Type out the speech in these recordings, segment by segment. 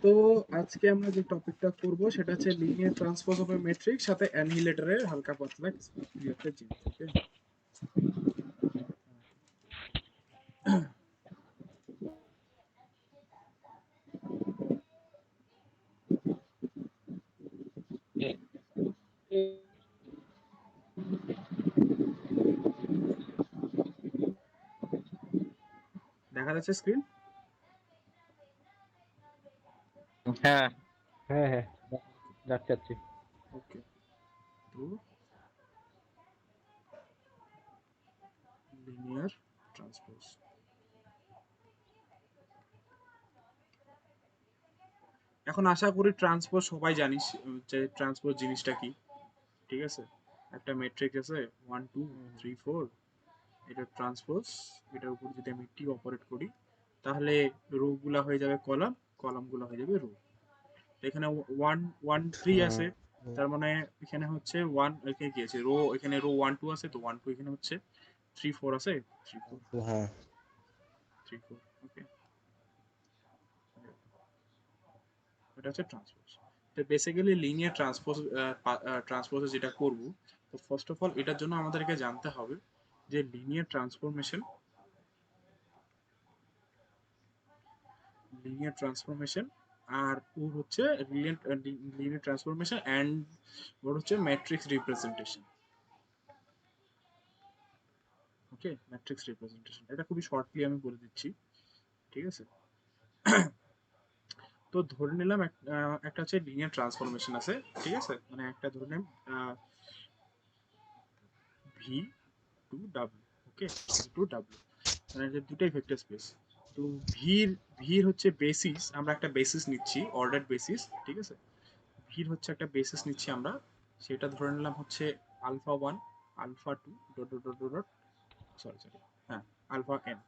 তো আজকে আমরা যে টপিকটা করব সেটা হচ্ছে linear transpose of A matrix সাথে অ্যানিহিলেটরের হালকা পাতলা দুই একটা জিনিস। ওকে, দেখা যাচ্ছে স্ক্রিন? হ্যাঁ হ্যাঁ হ্যাঁ যাচ্ছি যাচ্ছি। ওকে, তো লিনিয়ার ট্রান্সপোজ, এখন আশা করি ট্রান্সপোজ সবাই জানিস যে ট্রান্সপোজ জিনিসটা কি। ঠিক আছে, একটা ম্যাট্রিক্স আছে 1 2 3 4, এটা ট্রান্সপোজ। এটার উপর যদি আমি টি অপারেট করি তাহলে রো গুলা হয়ে যাবে কলাম, কলাম গুলা হয়ে যাবে রো। এখানে 1 1 3 হুম, আছে, তার মানে এখানে হচ্ছে 1, এখানে কি আছে রো, এখানে রো 1 2 আছে, তো 1 2 এখানে হচ্ছে 3 4 আছে, 3 4 হ্যাঁ 3 4। ওকে, এটা হচ্ছে ট্রান্সপোজ। তো বেসিক্যালি লিনিয়ার ট্রান্সপোজ, ট্রান্সপোজে যেটা করব, তো ফার্স্ট অফ অল এটার জন্য আমাদেরকে জানতে হবে যে লিনিয়ার ট্রান্সফরমেশন, লিনিয়ার ট্রান্সফরমেশন আর ওর হচ্ছে লিনিয়ার ট্রান্সফরমেশন অ্যান্ড ওর হচ্ছে ম্যাট্রিক্স রিপ্রেজেন্টেশন। ওকে, ম্যাট্রিক্স রিপ্রেজেন্টেশন এটা খুবই শর্টলি আমি বলে দিচ্ছি। ঠিক আছে, তো ধরে নিলাম একটা হচ্ছে লিনিয়ার ট্রান্সফরমেশন আছে। ঠিক আছে, মানে একটা ধরে নিলাম ভি টু ডাব্লিউ। ওকে, ভি টু ডাব্লিউ মানে যে দুটাই ভেক্টর স্পেস। তো ভির ভির হচ্ছে বেসিস, আমরা একটা বেসিস নিচ্ছি, অর্ডার বেসিস। ঠিক আছে, ভির হচ্ছে একটা বেসিস নিচ্ছি আমরা, সেটা ধরে নিলাম হচ্ছে alpha one, alpha two, dot dot dot dot, sorry sorry, হ্যাঁ, আলফা এন।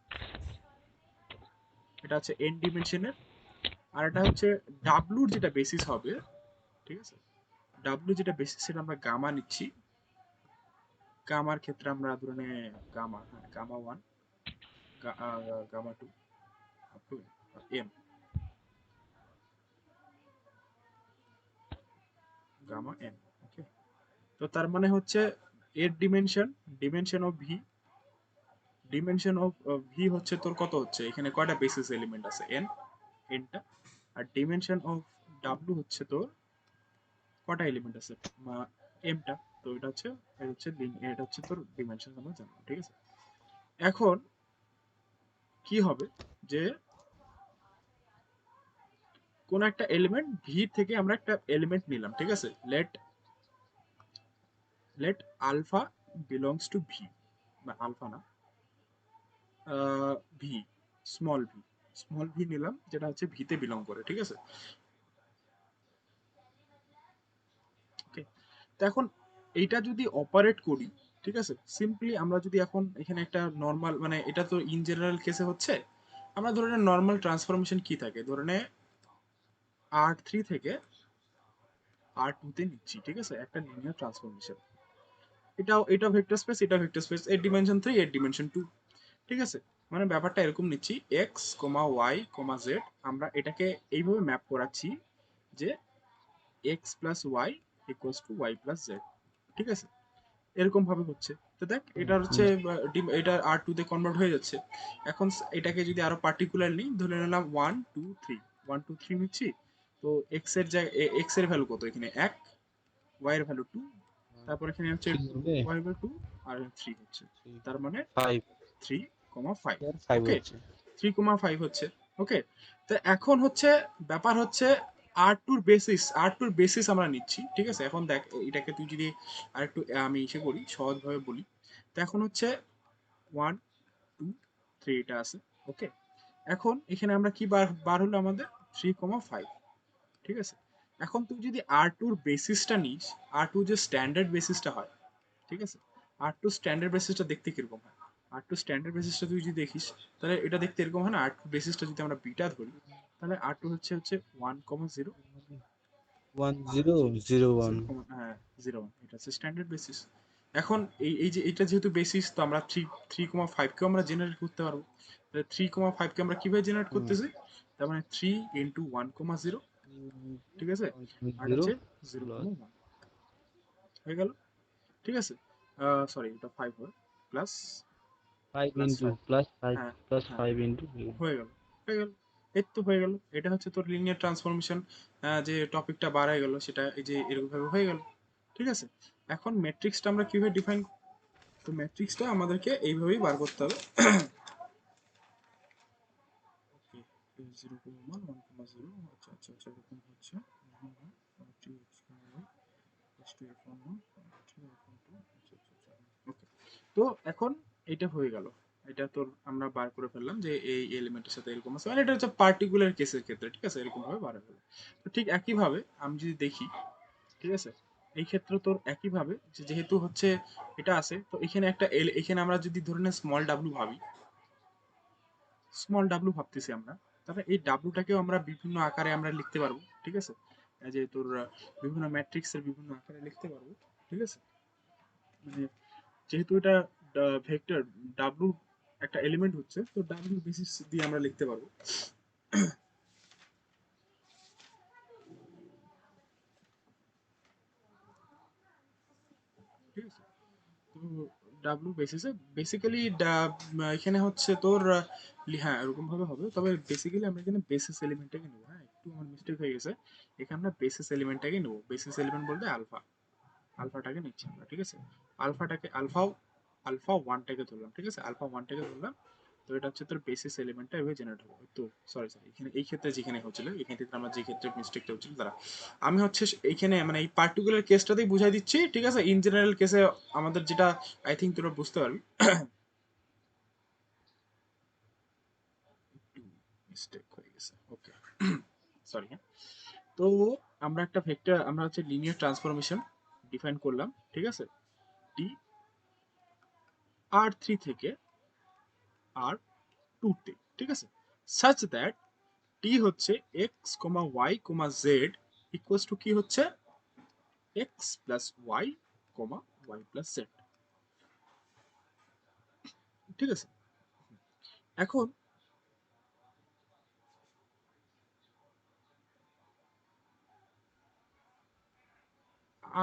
এটা হচ্ছে এন ডিমেনশনের। আর এটা হচ্ছে ডাব্লুর যেটা বেসিস হবে। ঠিক আছে, ডাব্লু যেটা বেসিস সেটা আমরা গামা নিচ্ছি। গামার ক্ষেত্রে আমরা ধরে গামা, হ্যাঁ gamma one, gamma two, up to m, gamma n. Okay, তো তার মানে হচ্ছে এর dimension, dimension of V, dimension of V হচ্ছে তোর কত হচ্ছে, এখানে কয়টা বেসিস এলিমেন্ট আছে, এন, এনটা। আর ডিমেনশন অফ ডাব্লু হচ্ছে তোর কটা এলিমেন্ট আছে, এমটা। তো এটা হচ্ছে তোর ডিমেনশন আমরা জানলাম। ঠিক আছে, এখন কি হবে যে কোন একটা এলিমেন্ট ভি থেকে আমরা একটা এলিমেন্ট নিলাম। ঠিক আছে, let let alpha belongs to v, না আলফা না, v, small v, small v নিলাম যেটা হচ্ছে ভিতে বিলং করে। ঠিক আছে, ওকে, তো এখন এইটা যদি অপারেট করি, ঠিক আছে, সিম্পলি আমরা যদি এখন এখানে একটা নর্মাল, মানে এটা তো ইন জেনারেল কেসে হচ্ছে, আমরা ধরে নে নর্মাল ট্রান্সফরমেশন কি থাকে, ধরে নে আর থ্রি থেকে আর টু তে নিচ্ছি। ঠিক আছে, একটা লিনিয়ার ট্রান্সফরমেশন, এটা ভেক্টর স্পেস, এটা ভেক্টর স্পেস, এর ডিমেনশন 3, এর ডিমেনশন 2। ঠিক আছে, মানে ব্যাপারটা এরকম নিচ্ছি, x comma y comma z, আমরা এটাকে এইভাবে ম্যাপ করাচ্ছি যে x plus y equals to y plus z. ঠিক আছে, এরকম ভাবে হচ্ছে। তো দেখ এটা হচ্ছে এটা আর টু তে কনভার্ট হয়ে যাচ্ছে। এখন এটাকে যদি আরো পার্টিকুলার নিই, ধরে নিলাম 1 2 3, 1 2 3 নিচ্ছি। তো এক্স এর জায়গায় এক্স এর ভ্যালু কত, এখানে 1, ওয়াই এর ভ্যালু 2, তারপর এখানে হচ্ছে থ্রি হবে, ওয়াই ভ্যালু 2 আর 3 হচ্ছে, তার মানে ফাইভ 3,5। আর ফাইভ ওকে, হচ্ছে। 3,5 হচ্ছে। ওকে, তো এখন হচ্ছে ব্যাপার হচ্ছে আর টুর বেসিস আমরা নিচ্ছি। ঠিক আছে, এখন দেখ এটাকে তুই যদি আর একটু আমি ইসে করি, সহজভাবে বলি, তো এখন হচ্ছে 1 2 3 এটা আছে। ওকে, এখন এখানে আমরা কি বার বার হলো আমাদের 3,5। ঠিক আছে, এখন তুই যদি আর টুর বেসিসটা নিস, আর টু যে স্ট্যান্ডার্ড বেসিসটা হয়, ঠিক আছে, আর টু স্ট্যান্ডার্ড বেসিসটা দেখতে কিরকম হয়, আর টু স্ট্যান্ডার্ড বেসিসটা তুই যদি দেখিস তাহলে এটা দেখতে এরকম হয় না। আর টু বেসিসটা যদি আমরা বিটা ধরি তাহলে আর টু হচ্ছে হচ্ছে 1,0, 1001। 0, হ্যাঁ 0 1, এটা হচ্ছে স্ট্যান্ডার্ড বেসিস। এখন এই যে এটা যেহেতু বেসিস, তো আমরা 3,5 কেও আমরা জেনারেট করতে পারবো। তাহলে 3,5 কে আমরা কিভাবে জেনারেট করতেছি, তার মানে 3 ইন্টু 1,0, ঠিক আছে, আর জিরো হচ্ছে 0, প্লাস 1 হয়ে গেল, ঠিক আছে। সরি, এটা 5 হয়, প্লাস 5 প্লাস ইন্টু 5, প্লাস 5 হ্যাঁ প্লাস হ্যাঁ 5 ইন্টু হয়ে গেল, হয়ে গেল, এই তো হয়ে গেল। এটা হচ্ছে তোর লিনিয়ার ট্রান্সফরমেশন, যে টপিকটা বাড়ায় গেল সেটা এই যে এরকম ভাবে হয়ে গেল, ঠিক আছে। এখন ম্যাট্রিক্সটা আমরা কিভাবে ডিফাইন, তো ম্যাট্রিক্সটা আমাদেরকে এইভাবেই বার করতে হবে। ওকে, 0,1, 1,0, আচ্ছা আচ্ছা আচ্ছা, এরকম হচ্ছে ওকে। তো এখন এটা হয়ে গেল, এটা তোর আমরা বার করে ফেললাম যে এই এলিমেন্টের সাথে এরকম আছে, মানে এটা হচ্ছে পার্টিকুলার কেসের ক্ষেত্রে, ঠিক আছে, এরকম ভাবে বার হয়ে গেল। তো ঠিক একই ভাবে আমি যদি দেখি, ঠিক আছে, এই ক্ষেত্রে তোর একই ভাবে যেহেতু হচ্ছে এটা আছে, তো এখানে একটা এখানে আমরা যদি ধরে নে স্মল ডাব্লু ভাবি, স্মল ডাব্লু ভাবতেছি আমরা, তাহলে এই ডাব্লুটাকেও আমরা বিভিন্ন আকারে আমরা লিখতে পারবো, ঠিক আছে, এই যে তোর বিভিন্ন ম্যাট্রিক্সের বিভিন্ন আকারে লিখতে পারবো, ঠিক আছে, মানে যেহেতু এটা ভেক্টর ডাব্লু একটা এলিমেন্ট হচ্ছে, তো ডাব্লু বেসিস দিয়ে আমরা লিখতে পারবো, ঠিক আছে। তো ডাব্লু বেসিসে বেসিক্যালি এখানে হচ্ছে তোর হ্যাঁ এরকম ভাবে হবে, তবে বেসিক্যালি আমরা এখানে বেসিস এলিমেন্টটাকে নেবো, হ্যাঁ একটু আমার মিস্টেক হয়ে গেছে, এখানে আমরা বেসিস এলিমেন্টটাকে নেবো, বেসিস এলিমেন্ট বলতে আলফা, আলফাটাকে নিচ্ছি আমরা, ঠিক আছে, আলফাটাকে আলফা ওয়ানটাকে ধরলাম, ঠিক আছে, আলফা ওয়ানটাকে ধরলাম। তো এটা হচ্ছে তোর বেসিস এলিমেন্টটা এভাবে জেনারেট হবে। তো সরি সরি, এখানে এই ক্ষেত্রে যেখানে হচ্ছিল, এখান থেকে আমরা যে ক্ষেত্রে মিস্টেকটা হচ্ছিল তারা, আমি হচ্ছে এইখানে মানে এই পার্টিকুলার কেসটাতেই বুঝাই দিচ্ছি, ঠিক আছে, ইন জেনারেল কেসে আমাদের যেটা আই থিঙ্ক তোরা বুঝতে পারবি। একটু মিস্টেক হয়ে গেছে, ওকে, সরি হ্যাঁ। তো আমরা একটা ভেক্টর, আমরা হচ্ছে লিনিয়ার ট্রান্সফরমেশন ডিফাইন করলাম, ঠিক আছে, ডি আর থ্রি থেকে আর টু তে, ঠিক আছে, সাচ দ্যাট টি হচ্ছে x comma y comma z equals to কি হচ্ছে x plus y comma y plus z, ঠিক আছে। এখন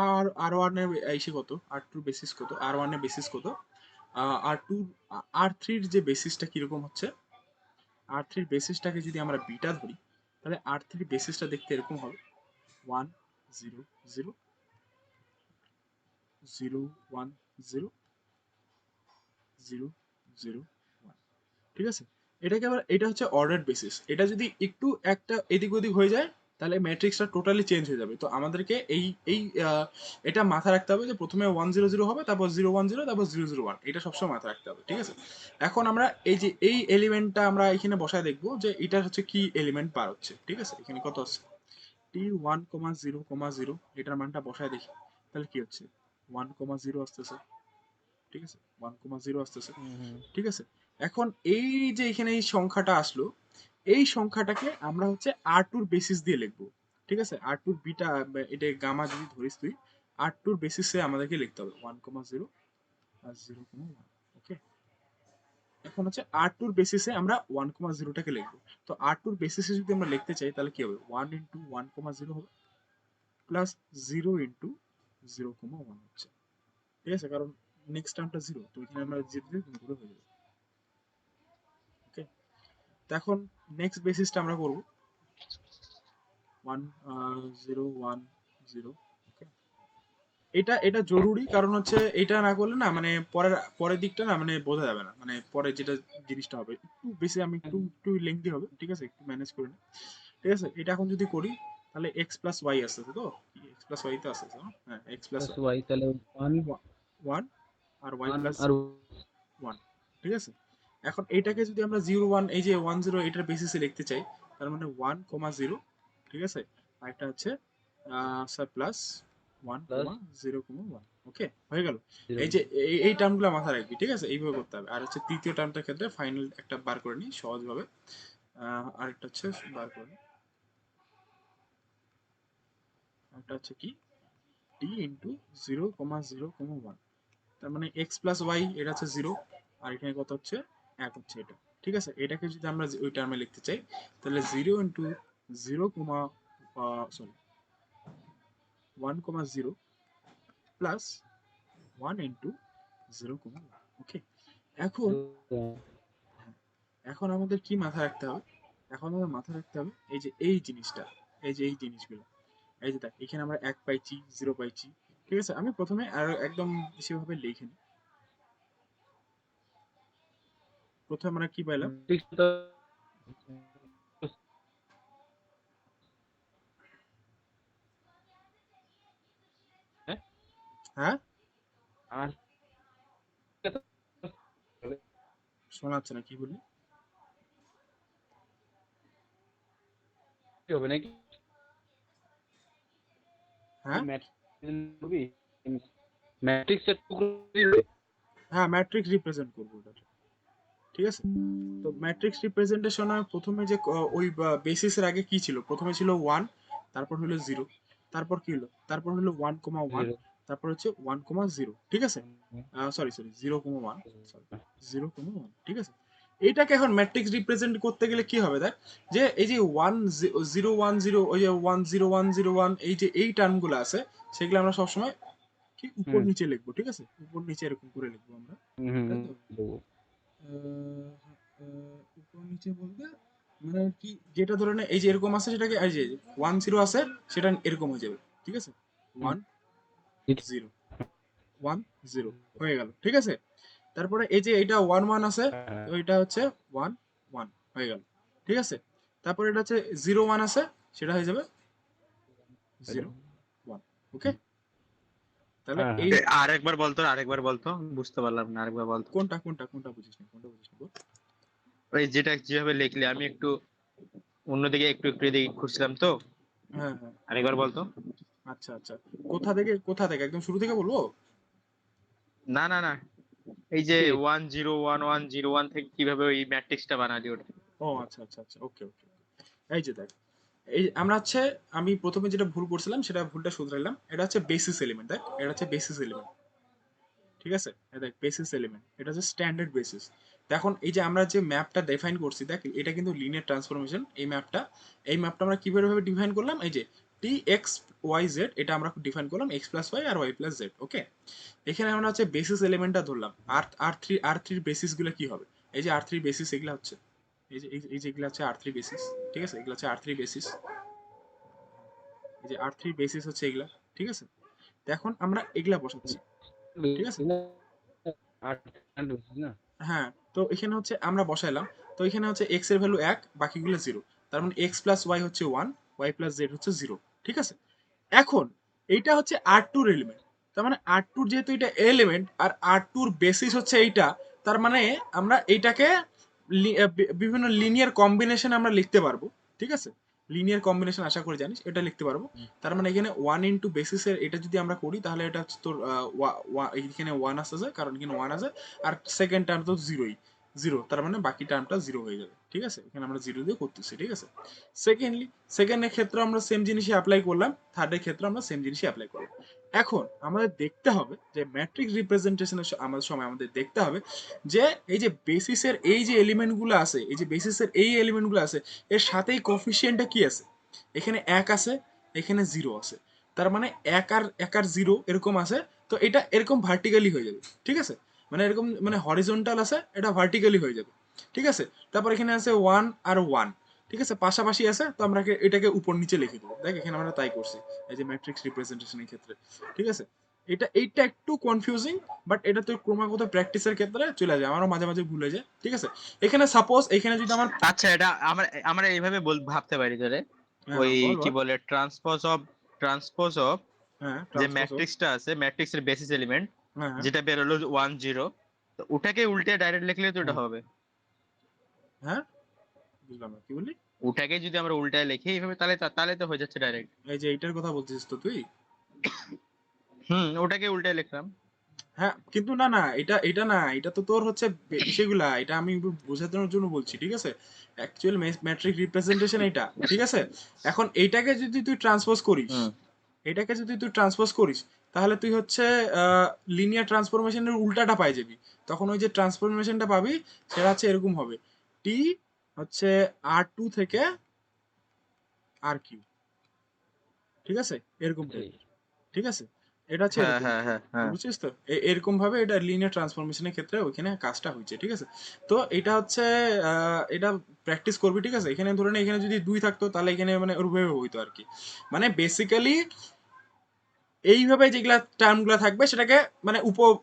আর আর ওয়ান এর এসে কত, আর টুর বেসিস কত, আর ওয়ান এর বেসিস কত, আর টু, আর থ্রির যে বেসিসটা কিরকম হচ্ছে, আর থ্রির বেসিসটাকে যদি আমরা বিটা ধরি, তাহলে আর থ্রির বেসিসটা দেখতে এরকম হবে 1, 0, 0, 0, 1, 0, 0, 0, 1, ঠিক আছে। এটাকে আবার এটা হচ্ছে অর্ডার বেসিস, এটা যদি একটু একটা এদিক ওদিক হয়ে যায় তাহলে ম্যাট্রিক্সটা টোটালি চেঞ্জ হয়ে যাবে। তো আমাদেরকে এই এই এটা মাথায় রাখতে হবে যে প্রথমে 1, 0, 0 হবে, তারপর 0, 1, 0, তারপর 0, 0, 1, এটা সবসময় মাথায় রাখতে হবে, ঠিক আছে। এখন আমরা এই যে এই এলিমেন্টটা আমরা এখানে বসায় দেখবো যে এটা হচ্ছে কি এলিমেন্ট বার হচ্ছে, ঠিক আছে, এখানে কত আছে T1,0,0, এটার মানটা বসায় দেখি, তাহলে কি হচ্ছে 1,0 আসতেছে, ঠিক আছে, 1,0 আসতেছে, হুম ঠিক আছে। এখন এই যে এখানে এই সংখ্যাটা আসলো, এই সংখ্যাটাকে আমরা হচ্ছে আর টুর বেসিস দিয়ে লিখবো, ঠিক আছে, আর টুর বিটা, এটা গামা যদি ধরিস তুই, আর টুর বেসিসে আমাদেরকে লিখতে হবে 1,0 আর 0,1, ওকে। এখন হচ্ছে আর টুর বেসিসে আমরা 1,0টাকে লিখবো। তো আর টুর বেসিসে যদি আমরা লিখতে চাই তাহলে কি হবে 1 ইন্টু 1,0 হবে, প্লাস 0 ইন্টু 0,1 হচ্ছে, ঠিক আছে, কারণ নেক্সট টার্মটা জিরো, তো এখানে আমরা জিরো দিয়ে গুণ করে হয়ে যাবে, ওকে। তো এখন নেক্সট বেসিসটা আমরা করবো 1, 0, 1, 0, ওকে। এটা এটা জরুরি, কারণ হচ্ছে এটা না করলে না মানে পরের পরের দিকটা না মানে বোঝা যাবে না, মানে পরে যেটা জিনিসটা হবে একটু বেশি, আমি একটু একটু লেংদি হবে, ঠিক আছে, একটু ম্যানেজ করে নি, ঠিক আছে। এটা এখন যদি করি তাহলে এক্স প্লাস ওয়াই আসতেছে, তো এক্স প্লাস ওয়াই তো আসতেছে না? হ্যাঁ এক্স প্লাস প্লাস ওয়াই তাহলে 1 ওয়ান আর ওয়াই 1 প্লাস আর ওয়ান, ঠিক আছে। এখন এটাকে যদি আমরা 0, 1, এই যে 1, 0 এটার বেসিসে লিখতে চাই, তার মানে 1,0, ঠিক আছে, আর একটা হচ্ছে স্যার প্লাস ওয়ান প্লাস কমা 0,1, ওকে হয়ে গেল। 0 এই যে এই টার্মগুলো মাথায় রাখবি, ঠিক আছে, এইভাবে করতে হবে। আর হচ্ছে তৃতীয় টার্মটার ক্ষেত্রে ফাইনাল একটা বার করে নিই সহজভাবে, আরেকটা হচ্ছে বার করে নিই, আরেকটা হচ্ছে কি t ইন্টু 0,0,1, তার মানে এক্স প্লাস ওয়াই এটা হচ্ছে 0, আর এখানে কত হচ্ছে 1 হচ্ছে এটা, ঠিক আছে, এটাকে যদি আমরা ওই টার্মে লিখতে চাই তাহলে 0 ইন্টু 0 কমা সরি 1,0 প্লাস 1 ইন্টু 0,1। ওকে, এখন এখন আমাদের কি মাথায় রাখতে হবে, এখন আমাদের মাথায় রাখতে হবে এই যে এই জিনিসটা, এই যে এই জিনিসগুলো, এই যে দেখ এখানে আমরা 1 পাইছি, 0 পাইছি। ঠিক আছে, আমি প্রথমে আর একদম সেভাবে লিখে নিই। প্রথমে আমরা কি পাইলাম, হ্যাঁ আর শোনা যাচ্ছে না, কি বললি? কি হবে নাকি হ্যাঁ ম্যাট্রিক্সের টুকরো দিবে? হ্যাঁ, ম্যাট্রিক্স রিপ্রেজেন্ট করবো ওটা, ঠিক আছে। তো ম্যাট্রিক্স রিপ্রেজেন্টেশনে প্রথমে যে ওই বেসিসের আগে কি ছিল, প্রথমে ছিল 1, তারপর হলো 0, তারপর কি হলো, তারপর হলো 1,1, জিরো। তারপর হচ্ছে 1,0, ঠিক আছে। সরি সরি 0,1, সরি 0,1, ঠিক আছে। এইটাকে এখন ম্যাট্রিক্স রিপ্রেজেন্ট করতে গেলে কি হবে দেখ, যে এই যে 1,0,1,0, ওই যে 1,0,1,0,1, এই যে এই টার্মগুলো আছে সেগুলো আমরা সবসময় কি উপর হুম নিচে লিখবো, ঠিক আছে, উপর নিচে এরকম করে লিখবো আমরা, হুম তাই তো। দেবো। উপর নিচে বলতে মানে কি, যেটা ধরে নে এই যে এরকম আছে সেটাকে এই যে 1,0 আছে সেটা এরকম হয়ে যাবে, ঠিক আছে, হুম, 1,0, 1,0 হয়ে গেল, ঠিক আছে। তারপরে এই যে এটা 1,1 আছে, তো হ্যাঁ, এটা হচ্ছে 1,1 হয়ে গেল, ঠিক আছে। তারপরে এটা হচ্ছে 0,1 আছে, সেটা হয়ে যাবে 0,1। ওকে, তাহলে হ্যাঁ, এই আরেকবার বলতো, আরেকবার বলতো, বুঝতে পারলাম না, আরেকবার বলতো। কোনটা কোনটা কোনটা বুঝিস না, কোনটা বুঝিস না বল। ওই যেটা যেভাবে লিখলে আমি একটু অন্যদিকে একটু একটু এদিকে ঘুরছিলাম তো। হ্যাঁ হ্যাঁ, আরেকবার বলতো। আচ্ছা আচ্ছা, কোথা থেকে একদম শুরু থেকে বলবো? না না না, এই যে কি? 1,0,1,1,0,1 থেকে কিভাবে ওই ম্যাট্রিক্সটা বানালি ওটা। ও আচ্ছা আচ্ছা আচ্ছা, ওকে ওকে। এই যে দেখ, এই আমরা হচ্ছে, আমি প্রথমে যেটা ভুল করছিলাম সেটা ভুলটা শুধরাইলাম, এটা হচ্ছে বেসিস এলিমেন্ট, দেখ এটা হচ্ছে বেসিস এলিমেন্ট, ঠিক আছে। এই দেখ বেসিস এলিমেন্ট, এটা হচ্ছে স্ট্যান্ডার্ড বেসিস। এখন এই যে আমরা যে ম্যাপটা ডিফাইন করছি দেখ, এটা কিন্তু লিনিয়ার ট্রান্সফরমেশন, এই ম্যাপটা আমরা কিভাবে ভাবে ডিফাইন করলাম, এই যে টি এক্স ওয়াই জেড, এটা আমরা ডিফাইন করলাম এক্স প্লাস ওয়াই আর ওয়াই প্লাস জেড। ওকে, এখানে আমরা হচ্ছে বেসিস এলিমেন্টটা ধরলাম, আর থ্রির বেসিস গুলো কি হবে, এই যে আর থ্রি বেসিস এগুলা হচ্ছে, এই যে এগুলা হচ্ছে আর থ্রি বেসিস, ঠিক আছে, এগুলা হচ্ছে আর থ্রি বেসিস, এই যে আর থ্রি বেসিস হচ্ছে এগুলা, ঠিক আছে। তো এখন আমরা এগুলা বসাচ্ছি, ঠিক আছে। আট বেশি না। হ্যাঁ, তো এখানে হচ্ছে আমরা বসাইলাম, তো এখানে হচ্ছে এক্স এর ভ্যালু 1, বাকিগুলো 0, তার মানে এক্স প্লাস ওয়াই হচ্ছে 1, ওয়াই প্লাস জেড হচ্ছে 0, ঠিক আছে। এখন এইটা হচ্ছে আর টুর এলিমেন্ট, তার মানে আর টুর যেহেতু এটা এলিমেন্ট আর আর টুর বেসিস হচ্ছে এইটা, তার মানে আমরা এইটাকে বিভিন্ন লিনিয়ার কম্বিনেশন আমরা লিখতে পারবো, ঠিক আছে। লিনিয়ার কম্বিনেশন আশা করি জানিস, এটা লিখতে পারবো। তার মানে এখানে 1 ইন্টু বেসিসের এটা যদি আমরা করি তাহলে এটা হচ্ছে তোর এখানে 1 আসছে কারণ এখানে 1 আছে, আর সেকেন্ড টার্ম তো 0, তার মানে বাকি টার্মটা 0 হয়ে যাবে, ঠিক আছে, এখানে আমরা 0 দিয়ে করতেছি, ঠিক আছে। সেকেন্ডলি, সেকেন্ডের ক্ষেত্রে আমরা সেম জিনিসই অ্যাপ্লাই করলাম, থার্ডের ক্ষেত্রে আমরা সেম জিনিসই অ্যাপ্লাই করলাম। এখন আমাদের দেখতে হবে যে ম্যাট্রিক্স রিপ্রেজেন্টেশনের আমাদের সময় আমাদের দেখতে হবে যে এই যে বেসিসের এই যে এলিমেন্টগুলো আছে, এই যে বেসিসের এই এলিমেন্টগুলো আছে, এর সাথেই কোফিসিয়েন্টটা কি আছে, এখানে 1 আছে, এখানে 0 আছে, তার মানে 1 আর 0 এরকম আছে। তো এটা এরকম ভার্টিক্যালি হয়ে যাবে, ঠিক আছে, মানে এরকম মানে হরিজন্টাল আছে, এটা ভার্টিক্যালি হয়ে যাবে, ঠিক আছে। তারপর এখানে আছে 1 আর 1, ঠিক আছে, পাশাপাশি আছে, তো আমরা এটাকে উপর নিচে লিখে দেবো, দেখ এখানে আমরা তাই করছি এই যে ম্যাট্রিক্স রিপ্রেজেন্টেশনের ক্ষেত্রে, ঠিক আছে। এইটা একটু কনফিউজিং, বাট এটা তো ক্রমাগত প্র্যাকটিসের ক্ষেত্রে চলে যায়, আমারও মাঝে মাঝে ভুলে যায়, ঠিক আছে। এখানে সাপোজ এখানে যদি আমার, আচ্ছা, এটা আমরা আমরা এইভাবে ভাবতে পারি ধরে, হ্যাঁ ওই বল কি বল, বলে ট্রান্সপোজ অফ হ্যাঁ যে ট্রান্সপোজ, ম্যাট্রিক্সটা আছে, ম্যাট্রিক্সের বেসিস এলিমেন্ট হ্যাঁ হ্যাঁ যেটা বেরোলো 1,0, তো ওটাকে উল্টে ডাইরেক্ট লিখলে তো এটা হ্যাঁ হবে। হ্যাঁ, বুঝলাম না কি বললি। ওটাকে যদি আমরা উল্টায় লিখি এইভাবে তাহলে তাহলে তো হয়ে যাচ্ছে ডাইরেক্ট। এই যে এইটার কথা বলছিস তো তুই? ওটাকে উল্টায় লিখলাম। হ্যাঁ কিন্তু না না, এটা এটা না, এটা তো তোর হচ্ছে সেগুলা, এটা আমি একটু বোঝানোর জন্য বলছি, ঠিক আছে। অ্যাকচুয়াল ম্যাট্রিক রিপ্রেজেন্টেশন এটা, ঠিক আছে। এখন এইটাকে যদি তুই ট্রান্সপোজ করিস, হুম এটাকে যদি তুই ট্রান্সপোজ করিস, তাহলে তুই হচ্ছে লিনিয়ার ট্রান্সফরমেশনের উল্টাটা পাই যাবি, তখন ওই যে ট্রান্সফরমেশনটা পাবি সেটা হচ্ছে এরকম হবে, টি হচ্ছে R2 থেকে RQ, ঠিক আছে, এরকম আচ্ছা, টাইপের, ঠিক আছে, এটা হচ্ছে হ্যাঁ এরকম। হ্যাঁ হ্যাঁ হ্যাঁ। বুঝছিস তো, এরকম ভাবে এটা লিনিয়ার ট্রান্সফরমেশনের ক্ষেত্রে ওইখানে কাজটা হয়েছে, ঠিক আছে। তো এটা হচ্ছে এটা প্র্যাকটিস করবি, ঠিক আছে। এখানে ধরে নে এখানে যদি 2 থাকতো তাহলে এখানে মানে ওরভাবে হইতো আর কি। মানে বেসিক্যালি এইভাবে যেগুলা টার্মগুলো থাকবে সেটাকে মানে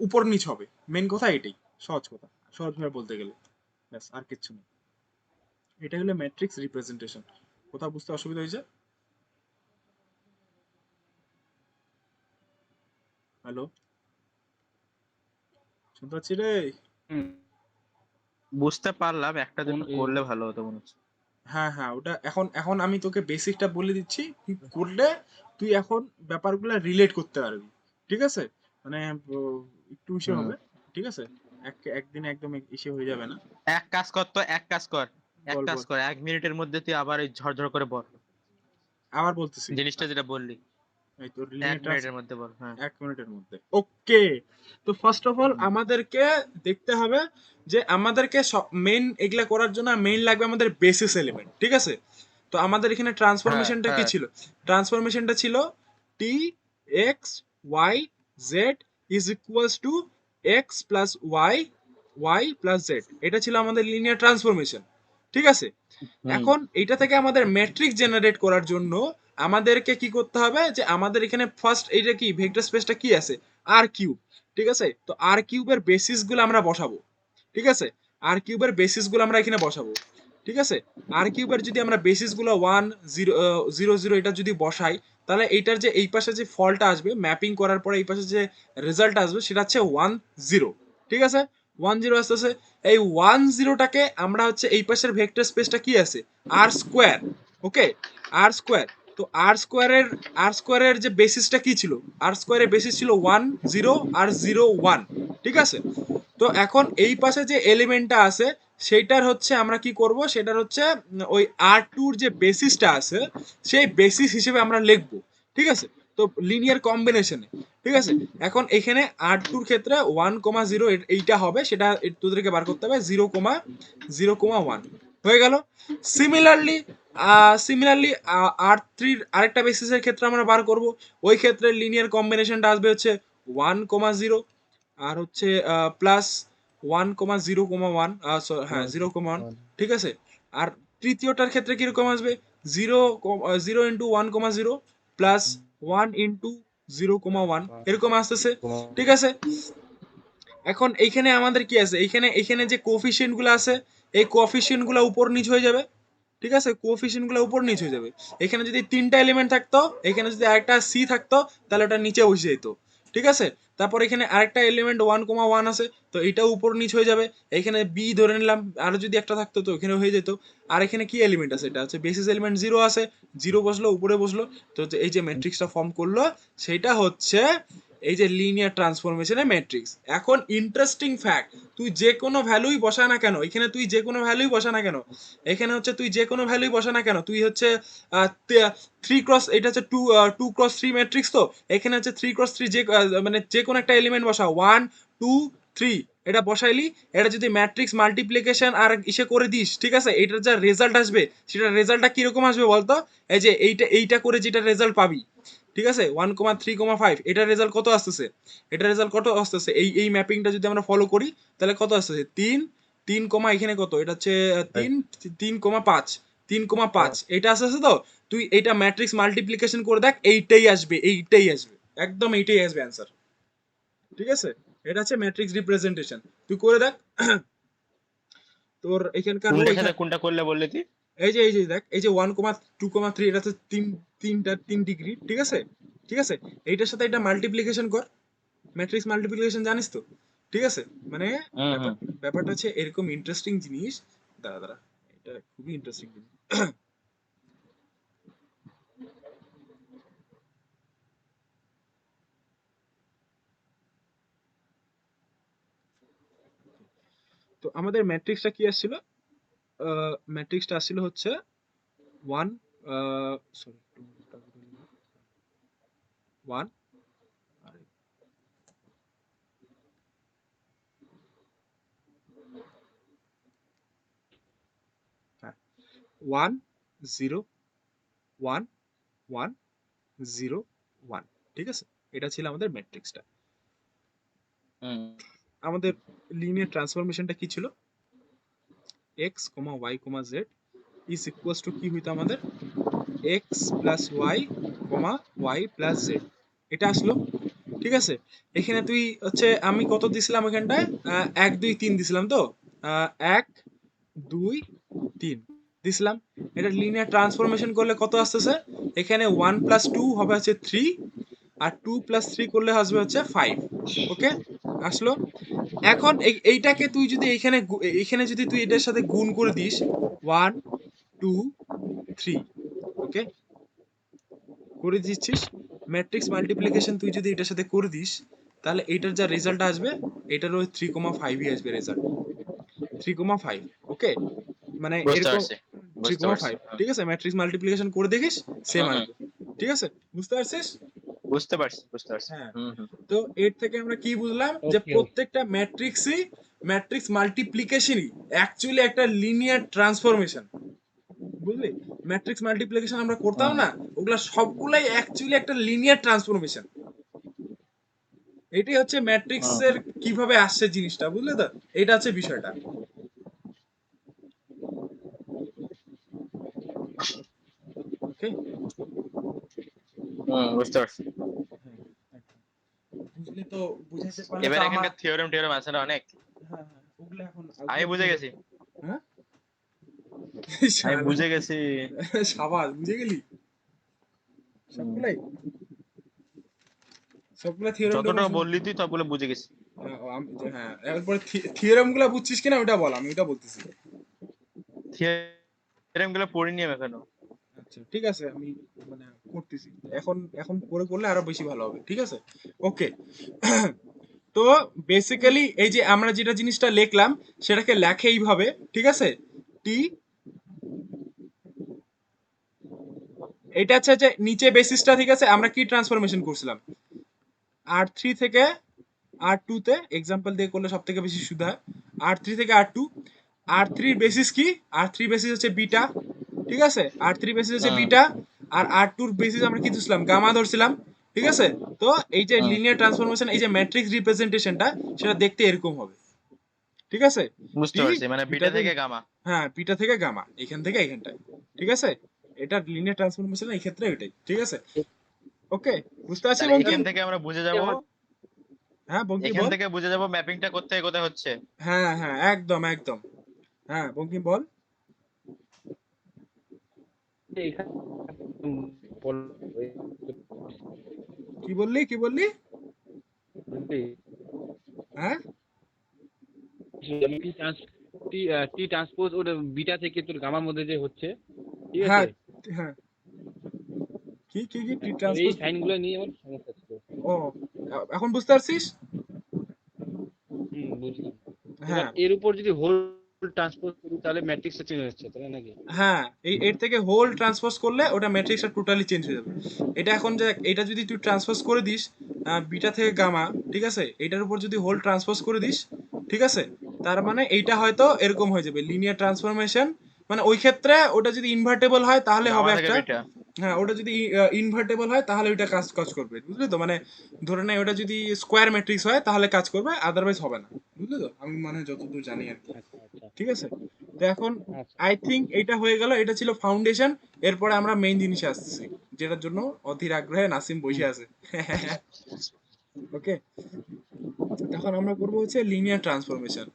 উপর নিচ হবে, মেন কথা এটাই, সহজ কথা, সহজভাবে বলতে গেলে, ব্যাস আর কিচ্ছু না। এটা হলো ম্যাট্রিক্স রিপ্রেজেন্টেশন। কোথাও বুঝতে অসুবিধা হয়েছে? হ্যালো, শুনতে পাচ্ছি রে? হুম, বুঝতে পারলাম, একটা কোন দুটো এই করলে ভালো হতো মনে হচ্ছে। হ্যাঁ হ্যাঁ, ওটা এখন এখন আমি তোকে বেসিকটা বলে দিচ্ছি, তুই করলে তুই এখন ব্যাপারগুলো রিলেট করতে পারবি, ঠিক আছে। মানে একটু ইসে হুম। হবে, ঠিক আছে, একদিনে একদম ইসে হয়ে যাবে না। এক কাজ কর তো, এক কাজ কর, এক বল কাজ বল, কর, 1 মিনিটের মধ্যে তুই আবার এই ঝরঝর করে বল আবার বলতেছি। জিনিসটা যেটা বললি। এই তোর 1 মিনিটের মধ্যে বল, হ্যাঁ। 1 মিনিটের মধ্যে, ওকে। তো ফার্স্ট অফ অল হুম। আমাদেরকে দেখতে হবে যে আমাদেরকে মেইন এগুলা করার জন্য মেইন লাগবে আমাদের বেসিস এলিমেন্ট, ঠিক আছে। তো আমাদের এখানে হ্যাঁ ট্রান্সফরমেশনটা কি হ্যাঁ। ছিল? ট্রান্সফরমেশনটা ছিল T x y z is equals to x plus y y plus z, এটা ছিল আমাদের লিনিয়ার ট্রান্সফরমেশন, ঠিক আছে। হুম। এখন এটা থেকে আমাদের ম্যাট্রিক্স জেনারেট করার জন্য আমাদেরকে কি করতে হবে, যে আমাদের এখানে ফার্স্ট এইটা কি ভেক্টর স্পেসটা কি আছে, আর কিউব, ঠিক আছে। তো আর কিউবের বেসিস গুলো আমরা বসাবো, ঠিক আছে। আর কিউবের বেসিস গুলো আমরা এখানে বসাবো, ঠিক আছে। আর কিউবের যদি আমরা বেসিস গুলো 1 0 0 0 এটা যদি বসাই, তাহলে এইটার যে এই পাশে যে ফলটা আসবে ম্যাপিং করার পরে এই পাশে যে রেজাল্ট আসবে সেটা হচ্ছে 1 0, ঠিক আছে। 1 0 আসতেছে। এই 1 0টাকে আমরা হচ্ছে এই পাশের ভেক্টর স্পেসটা কি আছে, আর স্কোয়ার, ওকে, আর স্কোয়ার। তো আর স্কোয়ারের যে বেসিসটা কি ছিল, আর স্কোয়ারের বেসিস ছিল 1 0 আর 0 1, ঠিক আছে। তো এখন এই পাশে যে এলিমেন্টটা আছে সেইটার হচ্ছে আমরা কি করব, সেটার হচ্ছে ওই R2 যে বেসিসটা আছে সেই বেসিস হিসেবে আমরা লিখবো, ঠিক আছে। তো লিনিয়ার কম্বিনেশনে, ঠিক আছে। এখন এখানে R2 ক্ষেত্রে 1 0 এইটা হবে, সেটা তোদেরকে বার করতে হবে 0 0 1 হয়ে গেল। সিমিলারলি R3 আরেকটা বেসিসের ক্ষেত্রে আমরা বার করব, ওই ক্ষেত্রে লিনিয়ার কম্বিনেশনটা আসবে হচ্ছে 1 0 আর হচ্ছে প্লাস 1 0 1, হ্যাঁ 0 1, ঠিক আছে। আর তৃতীয়টার ক্ষেত্রে কিরকম আসবে, 0 0 × 1 0 প্লাস 1 × 0 1 এরকম আসতেছে, ঠিক আছে। এখন এইখানে আমাদের কি আছে, এইখানে এইখানে যে কোফিসিয়েন্ট গুলো আছে এই কোফিসিয়েন্ট গুলো উপর নিচ হয়ে যাবে, ঠিক আছে। কোফিসিয়েন্ট গুলো উপর নিচ হয়ে যাবে। এখানে যদি 3টা এলিমেন্ট থাকতো, এখানে যদি আরেকটা সি থাকতো তাহলে ওটা নিচে বসে যেত, ঠিক আছে। তারপর এখানে আরেকটা এলিমেন্ট 1 1 আছে, তো এটাও উপর নিচ হয়ে যাবে। এখানে বি ধরে নিলাম, আরো যদি একটা থাকতো তো এখানে হয়ে যেত। আর এখানে কি এলিমেন্ট আছে, এটা হচ্ছে বেসিস এলিমেন্ট 0 আছে, 0 বসলো উপরে বসলো। তো এই যে ম্যাট্রিক্সটা ফর্ম করলো সেটা হচ্ছে এই যে লিনিয়ার ট্রান্সফরমেশনের ম্যাট্রিক্স। এখন ইন্টারেস্টিং ফ্যাক্ট, তুই যে কোনো ভ্যালুই বসা না কেন এখানে, তুই যে কোনো ভ্যালুই বসা না কেন এখানে হচ্ছে, তুই যে কোনো ভ্যালুই বসা না কেন, তুই হচ্ছে 3 ক্রস, এটা হচ্ছে 2 2 × 3 ম্যাট্রিক্স, তো এখানে হচ্ছে 3 × 3, যে মানে যে কোনো একটা এলিমেন্ট বসা 1 2 3, এটা বসাইলি, এটা যদি ম্যাট্রিক্স মাল্টিপ্লিকেশন আর ইসে করে দিস, ঠিক আছে, এটার যা রেজাল্ট আসবে সেটা রেজাল্টটা কিরকম আসবে বলতো, এই যে এইটা করে যেটা রেজাল্ট পাবি, ঠিক আছে, 1 3 5, এটার রেজাল্ট কত আসতেছে, এটার রেজাল্ট কত আসতেছে, এই ম্যাপিংটা যদি আমরা ফলো করি তাহলে কত আসতেছে, 3 কমা এখানে কত, এটা হচ্ছে 3 3 5, 3 5 এটা আসতেছে। তো তুই এইটা ম্যাট্রিক্স মাল্টিপ্লিকেশন করে দেখ, এইটাই আসবে, এইটাই আসবে, একদম এইটাই আসবে অ্যান্সার, ঠিক আছে। এটা হচ্ছে ম্যাট্রিক্স রিপ্রেজেন্টেশন, তুই করে দেখ। তোর এখানকার রো কোনটার সাথে এখানে, কোনটা করলে বললি তুই? এই যে দেখ, এই যে 1 2 3 এটা হচ্ছে 3 ডিগ্রি, ঠিক আছে, ঠিক আছে। এইটার সাথে এটা মাল্টিপ্লিকেশন কর, ম্যাট্রিক্স মাল্টিপ্লিকেশন জানিস তো, ঠিক আছে। মানে হুম ব্যাপার হুম। ব্যাপারটা হচ্ছে এরকম ইন্টারেস্টিং জিনিস। দাঁড়া দাঁড়া, এটা খুবই ইন্টারেস্টিং জিনিস। তো আমাদের ম্যাট্রিক্সটা কি আসছিল, ম্যাট্রিক্সটা আসছিল হচ্ছে 1, সরি 1, 1 0 1 1 0 1, ঠিক আছে? এটা ছিল আমাদের ম্যাট্রিক্সটা। হুম আমাদের লিনিয়ার ট্রান্সফরমেশনটা কি ছিল? x, y, z is equals to কি হইতো আমাদের? x plus y plus z। এটা আসলো, ঠিক আছে? এখানে তুই হচ্ছে আমি কত দিছিলাম এখানটায়? 1 2 3 দিছিলাম তো? 1 2 3 দিছিলাম। এটা লিনিয়ার ট্রান্সফরমেশন করলে কত আসতেছে? এখানে 1 প্লাস 2 হবে হচ্ছে 3, আর 2 প্লাস 3 করলে আসবে হচ্ছে 5। ওকে, আসলো। এখন এইটাকে তুই যদি এইখানে যদি তুই এটার সাথে গুণ করে দিস 1 2 3, ওকে, করে দিচ্ছিস, ম্যাট্রিক্স মাল্টিপ্লিকেশন তুই যদি এটার সাথে করে দিস, তাহলে এটার যা রেজাল্ট আসবে এটার ওই 3,5ই আসবে রেজাল্ট। 3,5, ওকে, মানে বুঝতে এরকম পারছি, বুঝতে পারছি। 3,5, ঠিক আছে? ম্যাট্রিক্স মাল্টিপ্লিকেশন করে দেখিস, সেম হুম হুম, আসবে, ঠিক আছে? বুঝতে পারছিস? বুঝতে পারছি, বুঝতে পারছি। হ্যাঁ। হুম হুম। তো এর থেকে আমরা কি বুঝলাম? যে ওকে ওকে। প্রত্যেকটা ম্যাট্রিক্সই, ম্যাট্রিক্স মাল্টিপ্লিকেশনই অ্যাকচুয়ালি একটা লিনিয়ার ট্রান্সফরমেশন, বুঝলি? ম্যাট্রিক্স মাল্টিপ্লিকেশন আমরা করতাম হুম না, ওগুলা সবগুলাই অ্যাকচুয়ালি একটা লিনিয়ার ট্রান্সফরমেশন। এটাই হচ্ছে হুম ম্যাট্রিক্সের হুম। কিভাবে আসছে জিনিসটা, বুঝলে তো? এটা হচ্ছে বিষয়টা। ওকে, বুঝতে পারছি। বুঝলে তো? বুঝাইতে পারলে তো এবার আমার, এখানকার থিওরেম টিওরেম আছে না অনেক। হ্যাঁ হ্যাঁ, ওগুলা এখন আমি ওগুলা বুঝে বুঝাইতে, গেছি, হ্যাঁ। আমি শালা, বুঝে গেছি। সাবাস, বুঝে গেলি হুম। সবগুলাই, সবগুলা থিওরেম টোরেম যতটা বললি তুই সবগুলো বুঝে গেছি। হ্যাঁ, এরপরে থিওরেম গুলা বুঝছিস কিনা ওটা বল, আমি ওটা বলতেছি। থিওরেম গুলো পড়িনি আমি এখনো। আচ্ছা ঠিক আছে, আমি মানে করতেছি এখন, এখন করে করলে আরো বেশি ভালো হবে, ঠিক আছে? ওকে। তো বেসিক্যালি এই যে আমরা যেটা জিনিসটা লিখলাম সেটাকে লেখে এইভাবে, ঠিক আছে? টি, এটা হচ্ছে যে নিচে বেসিসটা, ঠিক আছে? আমরা কি ট্রান্সফরমেশন করছিলাম? R3 থেকে R2 তে, এক্সাম্পল দিয়ে করলে সব থেকে বেশি সুবিধা হয়। R3 থেকে R2, R3 বেসিস কি? R3 বেসিস হচ্ছে বিটা, ঠিক আছে? R3 বেসিস হচ্ছে হুম বিটা, আর R2 বেসিস আমরা কি ধরছিলাম? গামা ধরছিলাম, ঠিক আছে? তো এই যে হুম। লিনিয়ার ট্রান্সফরমেশন, এই যে ম্যাট্রিক্স রিপ্রেজেন্টেশনটা, সেটা দেখতে এরকম হবে, ঠিক আছে? বুঝতে টি, পারছি, মানে বিটা বিটাতে, থেকে গামা। হ্যাঁ, বিটা থেকে গামা, এখান থেকে এখানটায়, ঠিক আছে? এটা লিনিয়ার ট্রান্সফরমেশন এই ক্ষেত্রে এটাই, ঠিক আছে? ওকে, বুঝতে পারছি তাহলে বঙ্কিম? এখান থেকে আমরা বুঝে যাব, হ্যাঁ বঙ্কিম এখান বল। থেকে বুঝে যাব ম্যাপিংটা কোথায় কোথায় হচ্ছে। হ্যাঁ হ্যাঁ, একদম একদম, হ্যাঁ বঙ্কিম বল। এখানে বল কি বললি, কি বললি? হ্যাঁ টি ট্রান্স টি টি ট্রান্সপোজ ওর বিটা থেকে তোর গামার মধ্যে যে হচ্ছে, ঠিক আছে? হ্যাঁ হ্যাঁ, কি কি কি টি তো এই ট্রান্সপোজ? সাইনগুলো নিয়ে আমার সমস্যা ছিল। ও, এখন বুঝতে পারছিস? বুঝলাম। এবার হ্যাঁ এর উপর যদি হোল ট্রান্সপোজ করি তাহলে ম্যাট্রিক্সটা চেঞ্জ হচ্ছে, তাই নাকি? হ্যাঁ, এর থেকে হোল ট্রান্সপোজ করলে ওটা ম্যাট্রিক্সটা টোটালি চেঞ্জ হয়ে যাবে। এটা এখন যে এটা যদি তুই ট্রান্সপোজ করে দিস বিটা থেকে গামা, ঠিক আছে? এটার উপর যদি হোল ট্রান্সপোজ করে দিস, ঠিক আছে, তার মানে এইটা হয়তো এরকম হয়ে যাবে লিনিয়ার ট্রান্সফরমেশন। মানে ওই ক্ষেত্রে ওটা যদি ইনভার্টেবল হয় তাহলে গামা হবে থেকে একটা, বিটা। হ্যাঁ, ওটা যদি ইনভার্টেবল হয় তাহলে ওইটা কাজ কাজ করবে, বুঝলি তো? মানে ধরে নে ওটা যদি স্কোয়ার ম্যাট্রিক্স হয় তাহলে কাজ করবে, আদারওয়াইজ হবে না, বুঝলি তো? আমি মানে যতদূর জানি আর কি, আচ্ছা আচ্ছা ঠিক আছে? তো এখন আচ্ছা। আই থিঙ্ক এটা হয়ে গেল, এটা ছিল ফাউন্ডেশন। এরপরে আমরা মেইন জিনিসে আসছি, যেটার জন্য অধীর আগ্রহে নাসিম বসে হুম আছে। ওকে, এখন আমরা করবো হচ্ছে লিনিয়ার ট্রান্সফরমেশন।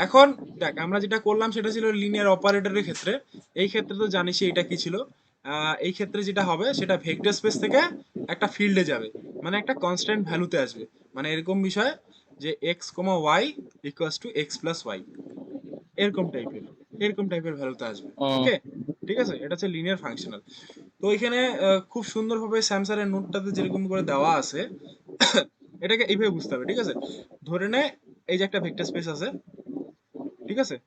এখন দেখ, আমরা যেটা করলাম সেটা ছিল লিনিয়ার অপারেটরের ক্ষেত্রে। এই ক্ষেত্রে তো জানিসই এটা কি ছিল। এই ক্ষেত্রে যেটা হবে সেটা ভেক্টর স্পেস থেকে একটা ফিল্ডে যাবে, মানে একটা কনস্ট্যান্ট ভ্যালুতে আসবে, মানে এরকম বিষয় যে x comma y equals to x plus y, এরকম টাইপের, এরকম টাইপের ভ্যালুতে আসবে। হুম ওকে, ঠিক আছে? এটা হচ্ছে লিনিয়ার ফাংশনাল। তো এখানে খুব সুন্দরভাবে স্যামসারের নোটটাতে যেরকম করে দেওয়া আছে, এটাকে এইভাবে বুঝতে হবে, ঠিক আছে? ধরে নে এই যে একটা ভেক্টর স্পেস আছে, ঠিক আছে?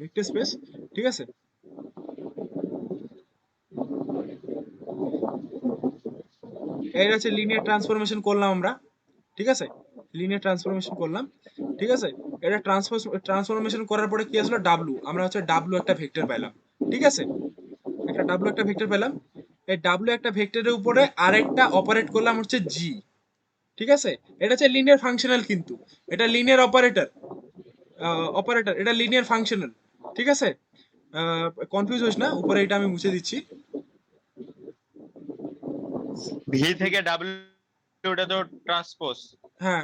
ভেক্টর স্পেস, ঠিক আছে? এর হচ্ছে লিনিয়ার ট্রান্সফরমেশন করলাম আমরা, ঠিক আছে? লিনিয়ার ট্রান্সফরমেশন করলাম, ঠিক আছে? এটা ট্রান্সফরমেশন করার পরে কি আসলো, ডাব্লু, আমরা হচ্ছে ডাব্লু একটা ভেক্টর পেলাম, ঠিক আছে, একটা ডাব্লু একটা ভেক্টর পেলাম। এই ডাব্লু একটা ভেক্টরের উপরে আরেকটা অপারেট করলাম হচ্ছে জি, ঠিক আছে, এটা হচ্ছে লিনিয়ার ফাংশনাল, কিন্তু এটা লিনিয়ার অপারেটর, এটা লিনিয়ার ফাংশনাল, ঠিক আছে, কনফিউজ হোস না, উপরে এটা আমি মুছে দিচ্ছি। ভি থেকে ডাব্লিউ, ওটা তো ট্রান্সপোজ। হ্যাঁ,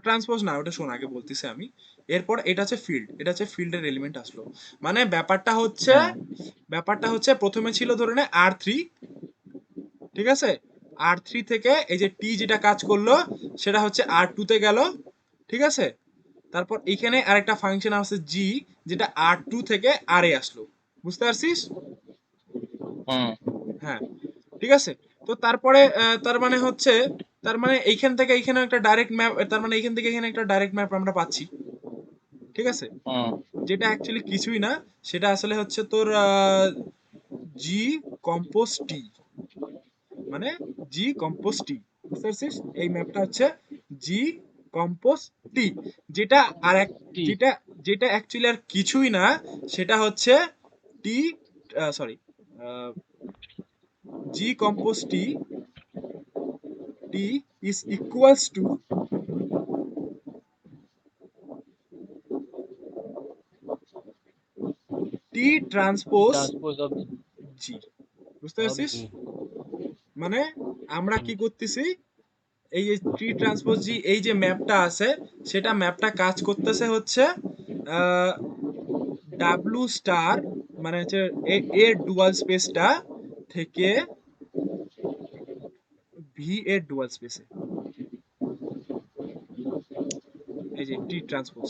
ট্রান্সপোজ না, ওটা শোন আগে বলতেছি আমি। এরপর এটা হচ্ছে ফিল্ড, এটা হচ্ছে ফিল্ডের এলিমেন্ট আসলো। মানে হ্যাঁ ব্যাপারটা হচ্ছে প্রথমে ছিল ধরে নে R3, ঠিক আছে, R3 থেকে এই যে টি যেটা কাজ করলো সেটা হচ্ছে R2 তে গেল, ঠিক আছে, তারপর এখানে আরেকটা ফাংশন আছে জি, যেটা R2 থেকে আর এ আসলো, বুঝতে পারছিস? হুম হ্যাঁ, ঠিক আছে। তো তারপরে তার মানে এইখান থেকে এইখানে একটা ডাইরেক্ট ম্যাপ, তার মানে এইখান থেকে এখানে একটা ডাইরেক্ট ম্যাপ আমরা পাচ্ছি, ঠিক আছে, হুম যেটা অ্যাকচুয়ালি কিছুই না, সেটা আসলে হচ্ছে তোর জি কম্পোজ টি, মানে জি কম্পোজ টি, বুঝতে পারছিস? এই ম্যাপটা হচ্ছে জি কম্পোজ টি, যেটা আর এক, টি। যেটা যেটা অ্যাকচুয়ালি আর কিছুই না, সেটা হচ্ছে T, sorry, G compose T is equals to T transpose transpose G, বুঝতে অফ পারছিস? জি। মানে আমরা কি করতেছি, এই যে টি ট্রান্সপোজ জি, এই যে ম্যাপটা আছে, সেটা ম্যাপটা কাজ করতেছে হচ্ছে ডাব্লু স্টার, মানে হচ্ছে এর ডুয়াল স্পেসটা থেকে ভি এর ডুয়াল স্পেসে, এই যে টি ট্রান্সপোজ,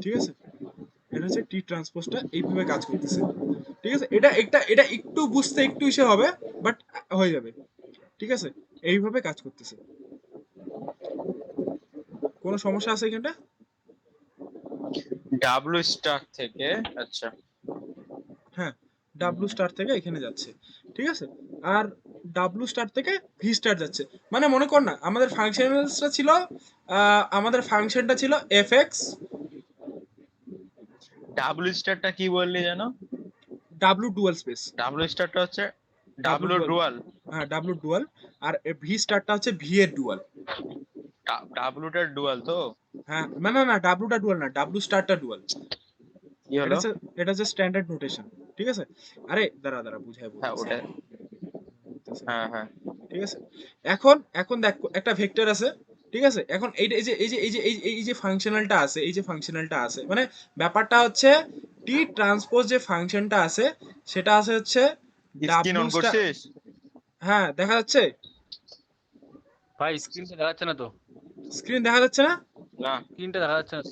ঠিক আছে, এটা হচ্ছে টি ট্রান্সপোজটা এইভাবে কাজ করতেছে, ঠিক আছে, এটা একটু বুঝতে একটু ইসে হবে, বাট হয়ে যাবে, ঠিক আছে, এইভাবে কাজ করতেছে। কোনো সমস্যা আছে এখানটা? ডাব্লিউ স্টার থেকে, আচ্ছা। হ্যাঁ, ডাব্লু স্টার থেকে এখানে যাচ্ছে, ঠিক আছে, আর ডাব্লু স্টার থেকে ভি স্টার যাচ্ছে। মানে মনে কর না, আমাদের ফাংশনটা ছিল এফ এক্স, ডাব্লিউ স্টারটা কি বললি জানো? ডাব্লু ডুয়াল স্পেস, ডাব্লিউ স্টারটা হচ্ছে ডাব্লু ডাব্লিউ ডুয়াল, ডুয়াল। হ্যাঁ ডাব্লু ডুয়াল, আর ভি স্টারটা হচ্ছে ভি এর ডুয়াল। ডাব্লিউটার ডুয়াল তো? হ্যাঁ, না না না, ডাব্লুটা ডুয়াল না, ডাব্লু স্টারটা ডুয়াল। কি এটা হলো? হচ্ছে এটা হচ্ছে স্ট্যান্ডার্ড নোটেশন, ঠিক আছে। আরে দাঁড়া দাঁড়া, বুঝাই হ্যাঁ বলতেছি, ওটা। বলতেছি, হ্যাঁ হ্যাঁ। ঠিক আছে। এখন দেখ, একটা ভেক্টর আছে, ঠিক আছে, এখন এইটা এই যে ফাংশনালটা আছে, এই যে ফাংশনালটা আছে, মানে ব্যাপারটা হচ্ছে টি ট্রান্সপোজ যে ফাংশনটা আছে, সেটা আছে হচ্ছে স্ক্রিন ডাব্লু অন স্টার। করছিস? হ্যাঁ, দেখা যাচ্ছে, ভাই স্ক্রিনটা দেখাচ্ছে না তো। স্ক্রিন দেখা যাচ্ছে না? না স্ক্রিনটা দেখা যাচ্ছে না।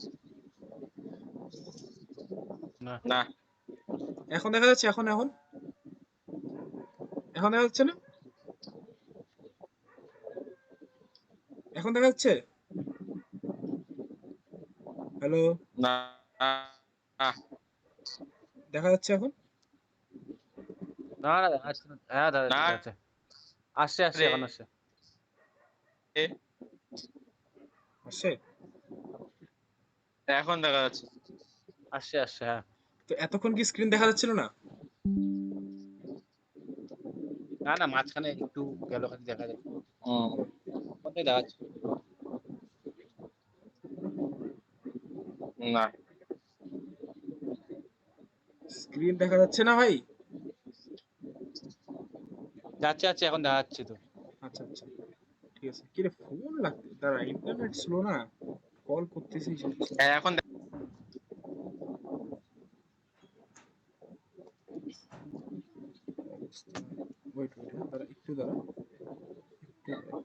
না। না। এখন দেখা যাচ্ছে, এখন এখন দেখা যাচ্ছে না? এখন দেখা যাচ্ছে? হ্যালো, না না। দেখা যাচ্ছে এখন? না না দেখা যাচ্ছে না। হ্যাঁ দেখা না যাচ্ছে দেখা যাচ্ছে। আসছে আসছে রে। এখন আসছে। আসছে? এখন দেখা যাচ্ছে। আসছে আসছে হ্যাঁ। তো এতক্ষণ কি স্ক্রিন দেখা যাচ্ছিল না? না না মাঝখানে একটু গেল খালি দেখা যাচ্ছে। হুম। কোথায় দেখা যাচ্ছে? না। স্ক্রিন দেখা যাচ্ছে না ভাই? যাচ্ছে যাচ্ছে এখন দেখা যাচ্ছে তো। আচ্ছা আচ্ছা, ঠিক আছে। কি রে, ফোন লাগতে দাঁড়া, ইন্টারনেট স্লো না, কল করতেছিস হচ্ছে না। হ্যাঁ এখন অবস্থা, ওয়েট ওয়েট, হ্যাঁ দাঁড়া, একটু দাঁড়া, একটু দাঁড়া।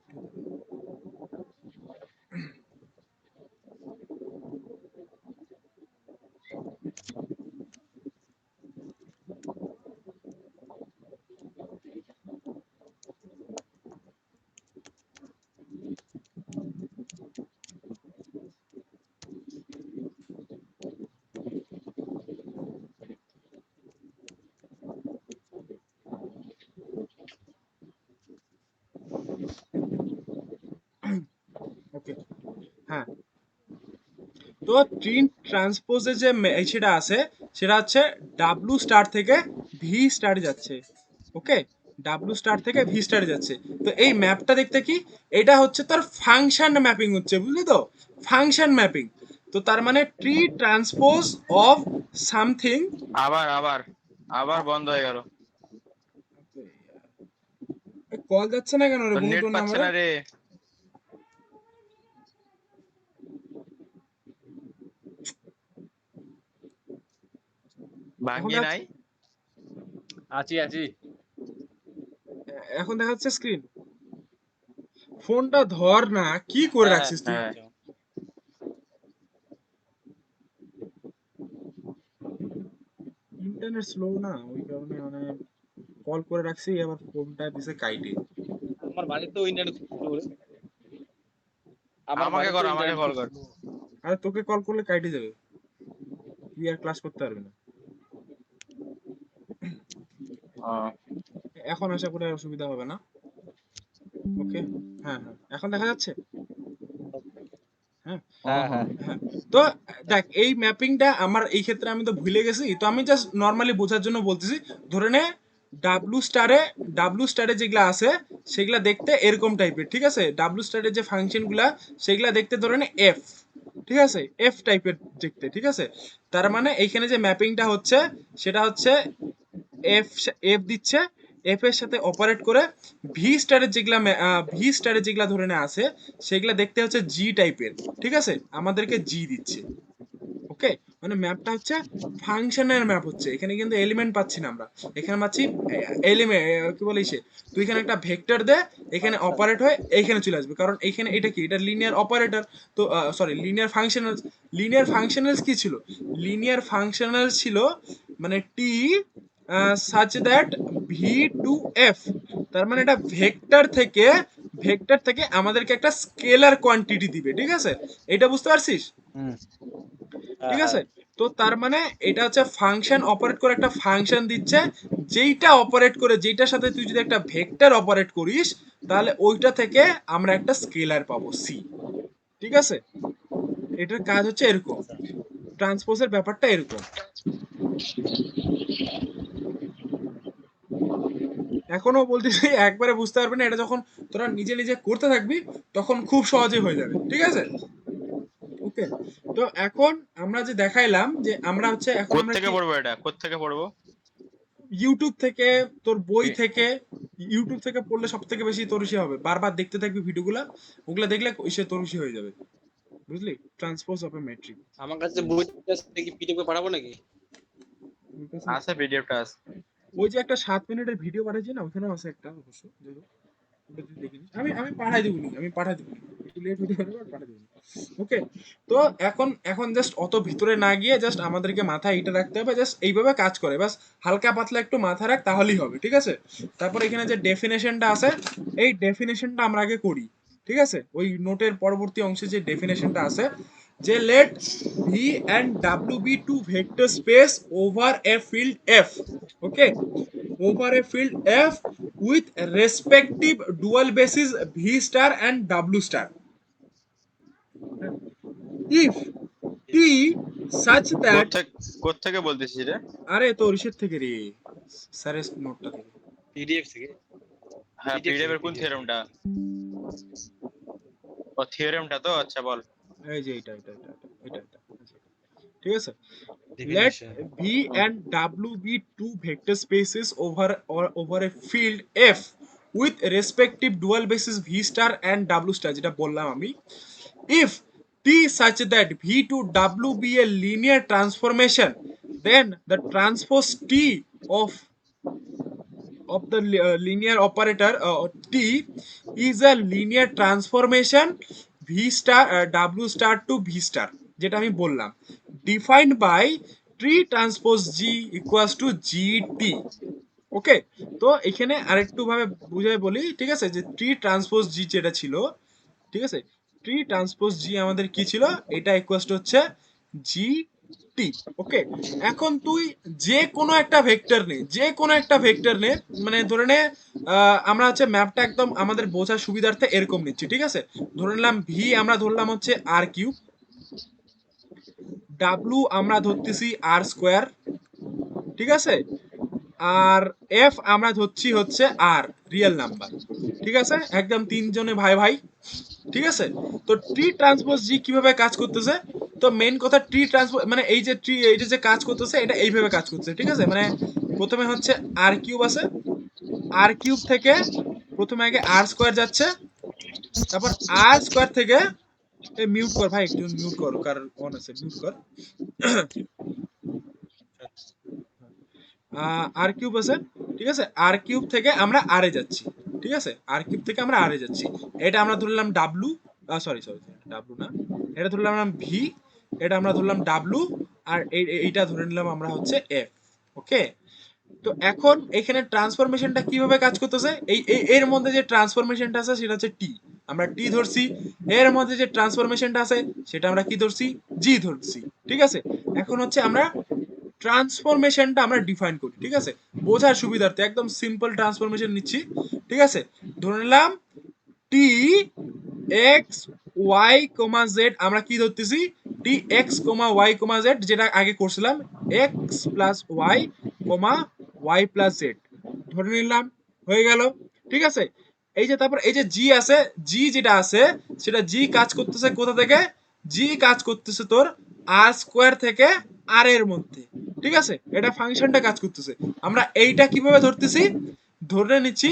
হ্যাঁ, তো টি ট্রান্সপোজে যে সেটা আছে সেটা হচ্ছে ডাব্লু স্টার থেকে ভি স্টারে যাচ্ছে। ওকে, ডাব্লু স্টার থেকে ভি স্টারে যাচ্ছে। তো এই ম্যাপটা দেখতে কি, এটা হচ্ছে তোর ফাংশন ম্যাপিং হচ্ছে, বুঝলি তো, ফাংশন ম্যাপিং। তো তার মানে ট্রি ট্রান্সপোজ অফ সামথিং। আবার আবার আবার বন্ধ হয়ে গেল। কল যাচ্ছে না কেন রে তোর বন্ধু নেট তোর পাচ্ছে নাম্বারে? না রে। এখন ভাঙ্গি দেখাচ্ছে, নাই। আছি আছি। এখন দেখা যাচ্ছে স্ক্রিন। ফোনটা ধর না, কি করে হ্যাঁ হ্যাঁ রাখছিস তুই? হ্যাঁ, আচ্ছা। ইন্টারনেট স্লো না, ওই কারণে মানে কল করে রাখছি, আবার ফোনটা দিছে কাইটে। আমার বাড়িতেও ইন্টারনেট স্লো রে। আমার আমাকে কর, বাড়িতেও আমাকে ইন্টারনেট কল খুব কর। স্লো। আরে তোকে কল করলে কাইটে যাবে, তুই আর ক্লাস করতে পারবি না। ও, এখন আশা করি আর অসুবিধা হবে না। ওকে, হ্যাঁ হ্যাঁ, এখন দেখা যাচ্ছে। হ্যাঁ হ্যাঁ হ্যাঁ। হ্যাঁ। তো দেখ, এই ম্যাপিংটা আমার এই ক্ষেত্রে আমি তো ভুলে গেছি, তো আমি জাস্ট নর্মালি বোঝার জন্য বলতেছি। ধরে নে ডাব্লু স্টারে, ডাব্লু স্টারে যেগুলা আছে সেগুলা দেখতে এরকম টাইপের, ঠিক আছে? ডাব্লু স্টারের যে ফাংশনগুলা সেগুলা দেখতে ধরে নে এফ, ঠিক আছে? এফ টাইপের দেখতে, ঠিক আছে? তার মানে এইখানে যে ম্যাপিংটা হচ্ছে সেটা হচ্ছে এফ, এফ দিচ্ছে, এফ এর সাথে অপারেট করে ভি স্টারের যেগুলা ভি স্টারের যেগুলা ধরে আছে সেগুলা দেখতে হচ্ছে জি টাইপের, ঠিক আছে? আমাদেরকে জি দিচ্ছে। ওকে, মানে ম্যাপটা হচ্ছে ফাংশনের ম্যাপ হচ্ছে, এখানে কিন্তু এলিমেন্ট পাচ্ছি না আমরা, এখানে পাচ্ছি এলিমেন্ট, কি বলে সে, তুই এখানে একটা ভেক্টর দে, এখানে আচ্ছা অপারেট হয়ে এইখানে চলে আসবে, কারণ এখানে এটা কি, এটা লিনিয়ার অপারেটর। তো sorry, linear functionals. Linear functionals কি ছিল? লিনিয়ার ফাংশনালস ছিল মানে T such that V to F, তার মানে এটা ভেক্টর থেকে, ভেক্টর থেকে আমাদেরকে একটা স্কেলার কোয়ান্টিটি দিবে, ঠিক আছে? এটা বুঝতে পারছিস? হুম হ্যাঁ ঠিক হ্যাঁ। আছে, তো তার মানে এটা হচ্ছে ফাংশন অপারেট করে একটা ফাংশন দিচ্ছে, যেইটা অপারেট করে, যেইটার সাথে তুই যদি একটা ভেক্টর অপারেট করিস তাহলে ওইটা থেকে আমরা একটা স্কেলার পাবো সি, ঠিক আছে? এটার কাজ হচ্ছে এরকম, আচ্ছা ট্রান্সপোজের ব্যাপারটা এরকম। এখনো বলতেছি একবারে বুঝতে পারবি না, এটা যখন তোরা নিজে নিজে করতে থাকবি তখন খুব সহজে হয়ে যাবে, ঠিক আছে? ওকে, তো এখন আমরা যে দেখাইলাম যে আমরা হচ্ছে এখন আমরা কোত্থেকে কি, পড়বো এটা, কোত্থেকে পড়বো? ইউটিউব থেকে, তোর বই এ- থেকে। ইউটিউব থেকে পড়লে সব থেকে বেশি তোর ইসে হবে, বারবার দেখতে থাকবি ভিডিওগুলা, ওগুলা দেখলে ইসে তোর ইসে হয়ে যাবে, বুঝলি? Transpose of A matric. আমার কাছে বইটা আছে কি পিডিএফ পাঠাবো নাকি? আছে, পিডিএফটা আছে। ওই যে একটা 7 মিনিটের ভিডিও পাঠিয়েছি না, ওখানেও আছে একটা অবশ্য, যাই হোক, ওটা তুই দেখে নিস। আমি আমি পাঠাই দেবো নি, আমি পাঠাই দেবো নি, একটু লেট হতে পারে, বাট পাঠাই দেবো। ওকে, তো এখন এখন জাস্ট অত ভিতরে না গিয়ে জাস্ট আমাদেরকে মাথায় এটা রাখতে হবে, জাস্ট এইভাবে কাজ করে বাস, হালকা পাতলা একটু মাথা রাখ তাহলেই হবে, ঠিক আছে? তারপর এখানে যে ডেফিনেশনটা আছে, এই ডেফিনেশনটা আমরা আগে করি, ঠিক আছে? ওই নোটের পরবর্তী অংশে যে ডেফিনেশনটা আছে, যে let V and W be two vector space over a field F, okay, over a field f with respective dual basis v star and w star, if t such that, কোত্থেকে কোত্থেকে বলতেছিস রে? আরে তো ঋষের থেকে রে, স্যারের নোটটা থেকে। পিডিএফ থেকে। হ্যাঁ, পিডিএফ পিডিএফ থেকে এর কোন পিডিএফ। থিওরেমটা? ও, থিওরেমটা তো, আচ্ছা বল। এই যে এটা ঠিক আছে, let definition. v and w be two vector spaces over or over a field f with respective dual basis v star and w star, যেটা বললাম আমি, if t such that v to w be a linear transformation, then the transpose t of the linear operator t is a linear transformation v star w star to v star, যেটা আমি বললাম, defined by tree transpose g equals to gt। ওকে, তো এখানে আরেকটু ভাবে বুঝাই বলি, ঠিক আছে? যে ট্রি ট্রান্সপোজ জি যেটা ছিল, ঠিক আছে, ট্রি ট্রান্সপোজ জি আমাদের কি ছিল, এটা ইকুয়ালস টু হচ্ছে জি টি। ওকে, এখন তুই যে কোনো একটা ভেক্টর নে, যে কোনো একটা ভেক্টর নে, মানে ধরে নে আমরা হচ্ছে ম্যাপটা একদম আমাদের বোঝার সুবিধার্থে এরকম নিচ্ছি, ঠিক আছে। ধরে নিলাম ভি আমরা ধরলাম হচ্ছে আর কিউব, ডাব্লু আমরা ধরতেছি আর স্কোয়ার, ঠিক আছে। আর এফ আমরা ধরছি হচ্ছে আর রিয়েল নাম্বার, ঠিক আছে, একদম তিনজনে ভাই ভাই, ঠিক আছে। তো টি ট্রান্সপোজ জি কিভাবে কাজ করতেছে, তো মেইন কথা টি ট্রান্সপোজ মানে এই যে টি এইটা যে কাজ করতেছে এটা এইভাবে কাজ করতেছে, ঠিক আছে। মানে প্রথমে হচ্ছে আর কিউব আছে, আর কিউব থেকে প্রথমে আগে আর স্কোয়ার যাচ্ছে, তারপর আর স্কোয়ার থেকে মিউট কর ভাই, একটু মিউট কর, কার অন আছে মিউট কর। আর কিউব আছে, ঠিক আছে। আর কিউব থেকে আমরা আর এ যাচ্ছি, ঠিক আছে। আর কিউব থেকে আমরা আর এ যাচ্ছি, এটা আমরা ধরলাম ডাব্লু, সরি সরি ডাব্লু না, এটা ধরলাম ভি, এটা আমরা ধরলাম ডাব্লু, আর এইটা ধরে নিলাম আমরা হচ্ছে এফ। ওকে। তো এখন এখানে ট্রান্সফরমেশনটা কিভাবে কাজ করতেছে, এর মধ্যে যে ট্রান্সফরমেশনটা আছে সেটা হচ্ছে টি, আমরা টি ধরছি। এর মধ্যে যে ট্রান্সফরমেশনটা আছে সেটা আমরা কি ধরছি, জি ধরছি, ঠিক আছে। এখন হচ্ছে আমরা ট্রান্সফরমেশনটা আমরা ডিফাইন করি, ঠিক আছে, বোঝার সুবিধার্থে একদম সিম্পল ট্রান্সফরমেশন নিচ্ছি, ঠিক আছে। ধরে নিলাম টি এক্স ওয়াই কমা জেড, আমরা কি ধরতেছি, T X comma y comma Z, যেটা আগে করছিলাম x plus y comma y plus Z ধরে নিলাম, হয়ে গেল, ঠিক আছে। এই যে তারপর এই যে জি আছে, জি যেটা আছে সেটা জি কাজ করতেছে কোথা থেকে, জি কাজ করতেছে তোর আর স্কোয়ার থেকে আর এর মধ্যে, ঠিক আছে। এটা ফাংশনটা কাজ করতেছে, আমরা এইটা কিভাবে ধরতেছি, ধরে নিচ্ছি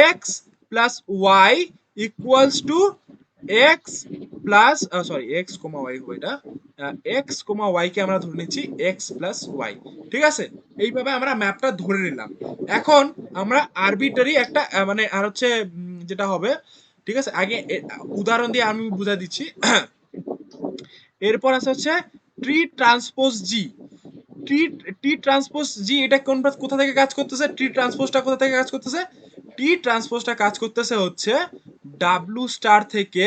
x plus y equals to x plus sorry x comma y হবে এটা, এক্স কমা ওয়াই কে আমরা ধরে নিচ্ছি এক্স প্লাস ওয়াই, ঠিক আছে। এইভাবে আমরা ম্যাপটা ধরে নিলাম। এখন আমরা আরবিটারি একটা মানে আর হচ্ছে যেটা হবে, ঠিক আছে, আগে উদাহরণ দিয়ে আমি বুঝাই দিচ্ছি। এরপর আছে হচ্ছে ট্রি ট্রান্সপোজ জি, টি টি ট্রান্সপোজ জি এটা কোন কোথা থেকে কাজ করতেছে, টি ট্রান্সপোজটা কোথা থেকে কাজ করতেছে, টি ট্রান্সপোজটা কাজ করতেছে হচ্ছে ডাব্লু স্টার থেকে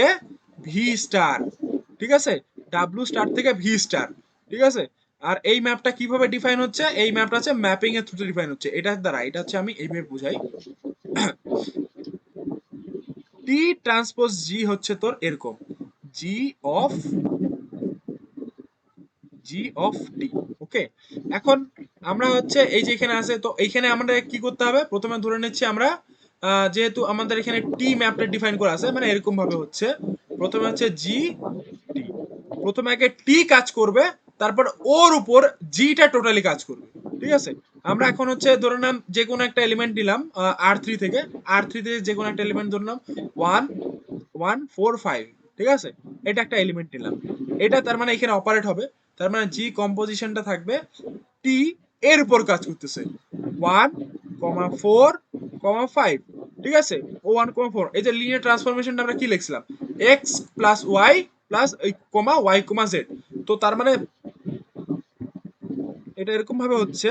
ভি স্টার, ঠিক আছে, ডাব্লু স্টার থেকে ভি স্টার, ঠিক আছে। আর এই ম্যাপটা কিভাবে ডিফাইন হচ্ছে, এই ম্যাপটা হচ্ছে ম্যাপিং এর থ্রুতে ডিফাইন হচ্ছে, এটার দ্বারা, এটা হচ্ছে আমি এইভাবে বুঝাই। টি ট্রান্সপোজ জি হচ্ছে তোর এরকম, জি অফ জি অফ টি, ওকে। এখন আমরা হচ্ছে এই যে এখানে আছে, তো এইখানে আমাদের কি করতে হবে, প্রথমে ধরে নিচ্ছি আমরা যেহেতু আমাদের এখানে টি ম্যাপটা ডিফাইন করা আছে, মানে এরকম ভাবে হচ্ছে প্রথমে হচ্ছে জি টি, প্রথমে আগে টি কাজ করবে, তারপর ওর উপর জিটা টোটালি কাজ করবে, ঠিক আছে। আমরা এখন হচ্ছে ধরে নাম যে কোনো একটা এলিমেন্ট নিলাম আর থ্রি থেকে, আর থ্রি থেকে যে কোনো একটা এলিমেন্ট ধরে নাম 1 1 4 5, ঠিক আছে, এটা একটা এলিমেন্ট নিলাম, এটা তার মানে এখানে অপারেট হবে, তার মানে জি কম্পোজিশনটা থাকবে টি এর উপর কাজ করতেছে 1 4 5, ঠিক আছে, ও 1 4, এই যে লিনিয়ার ট্রান্সফরমেশনটা আমরা কি লিখছিলাম, x plus y plus comma y comma z, তো তার মানে এটা এরকম ভাবে হচ্ছে,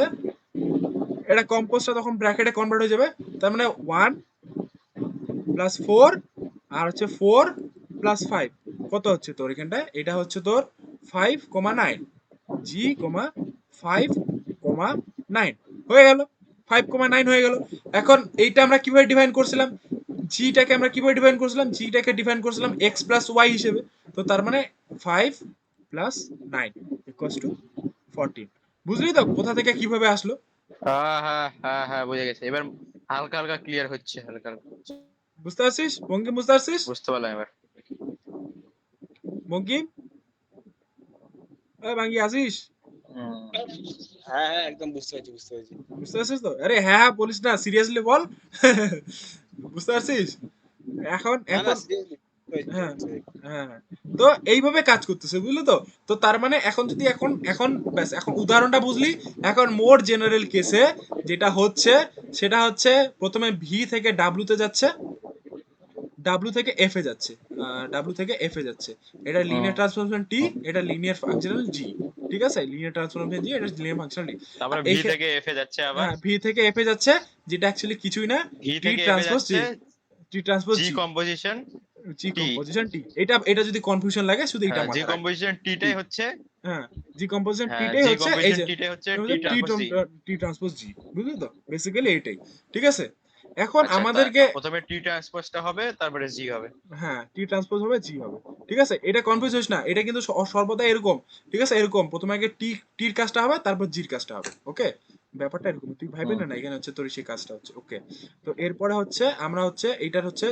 এটা কম্পোজটা তখন ব্র্যাকেটে কনভার্ট হয়ে যাবে, তার মানে 1 + 4 আর হচ্ছে 4 + 5, কত হচ্ছে তোর এখানটায়, এটা হচ্ছে তোর 5,9, জি কমা 5,9 হয়ে গেল, 5,9 হয়ে গেল। এখন এইটা আমরা কিভাবে ডিফাইন করছিলাম, জিটাকে আমরা কিভাবে ডিফাইন করছিলাম, জিটাকে ডিফাইন করছিলাম এক্স প্লাস ওয়াই হিসেবে, তো তার মানে 5 + 9 = 14, বুঝলি তো কোথা থেকে কিভাবে আসলো। হ্যাঁ হ্যাঁ হ্যাঁ হ্যাঁ, বুঝে গেছে এবার, হালকা হালকা ক্লিয়ার হচ্ছে, হালকা হালকা বুঝতে পারছিস বঙ্কিম, বুঝতে পারছিস বুঝতে পারলাম এবার। বঙ্কিম, বাঙ্গি আসিস, হুম। হ্যাঁ হ্যাঁ একদম বুঝতে পারছি বুঝতে পারছি। বুঝতে পারছিস তো, আরে হ্যাঁ হ্যাঁ বলিস না, সিরিয়াসলি বল। বুঝতে পারছিস এখন না না এখন seriously, বুঝতে হ্যাঁ পারছি, বুঝতে পারছি। হ্যাঁ হ্যাঁ। তো এইভাবে কাজ করতেছে বুঝলি তো, তো তার মানে এখন যদি এখন এখন ব্যাস এখন উদাহরণটা বুঝলি, এখন মোর জেনারেল কেসে যেটা হচ্ছে সেটা হচ্ছে প্রথমে ভি থেকে ডাব্লুতে যাচ্ছে, ডাব্লু থেকে এফ এ যাচ্ছে, ডাব্লু থেকে এফ এ যাচ্ছে, এটা হুম। লিনিয়ার ট্রান্সফরমেশন টি, এটা লিনিয়ার ফাংশনাল জি, ঠিক আছে, লিনিয়ার ট্রান্সফরমেশন জি, এটা লিনিয়ার ফাংশনাল ডি। আর তারপরে এই ভি থেকে এফ এ যাচ্ছে আবার, হ্যাঁ ভি থেকে এফ এ যাচ্ছে, যেটা অ্যাকচুয়ালি কিছুই না, ভি টি থেকে এফ এ ট্রান্সপোজ যাচ্ছে জি, টি ট্রান্সপোজ জি জি, কম্পোজিশন জি টি। কম্পোজিশন টি, এটা এটা যদি কনফিউশন লাগে শুধু এটা হ্যাঁ, জি মাথায় রাখ, কম্পোজিশন টি, টিটাই হচ্ছে, হ্যাঁ জি কম্পোজিশন হ্যাঁ টিটাই জি হচ্ছে এই কম্পোজিশন যে টিটাই হচ্ছে টি টি ট্রান্সপোজ জি। টি ট্রান্সপোজ জি, বুঝলি তো বেসিক্যালি এটাই, ঠিক আছে। এখন আচ্ছা, আমাদেরকে প্রথমে টি ট্রান্সপোজটা হবে, তারপরে জি হবে। হ্যাঁ টি ট্রান্সপোজ হবে জি হবে, ঠিক আছে? এটা কনফিউজ হোস না, এটা কিন্তু সর্বদা এরকম, ঠিক আছে? এরকম প্রথমে আগে টির কাজটা হবে, তারপর জির কাজটা হবে, ওকে? ব্যাপারটা এরকম, তুই ভাববি হুম। না এখানে হচ্ছে তোর সেই কাজটা হচ্ছে, ওকে? তো এরপরে হচ্ছে আমরা হচ্ছে এইটার হচ্ছে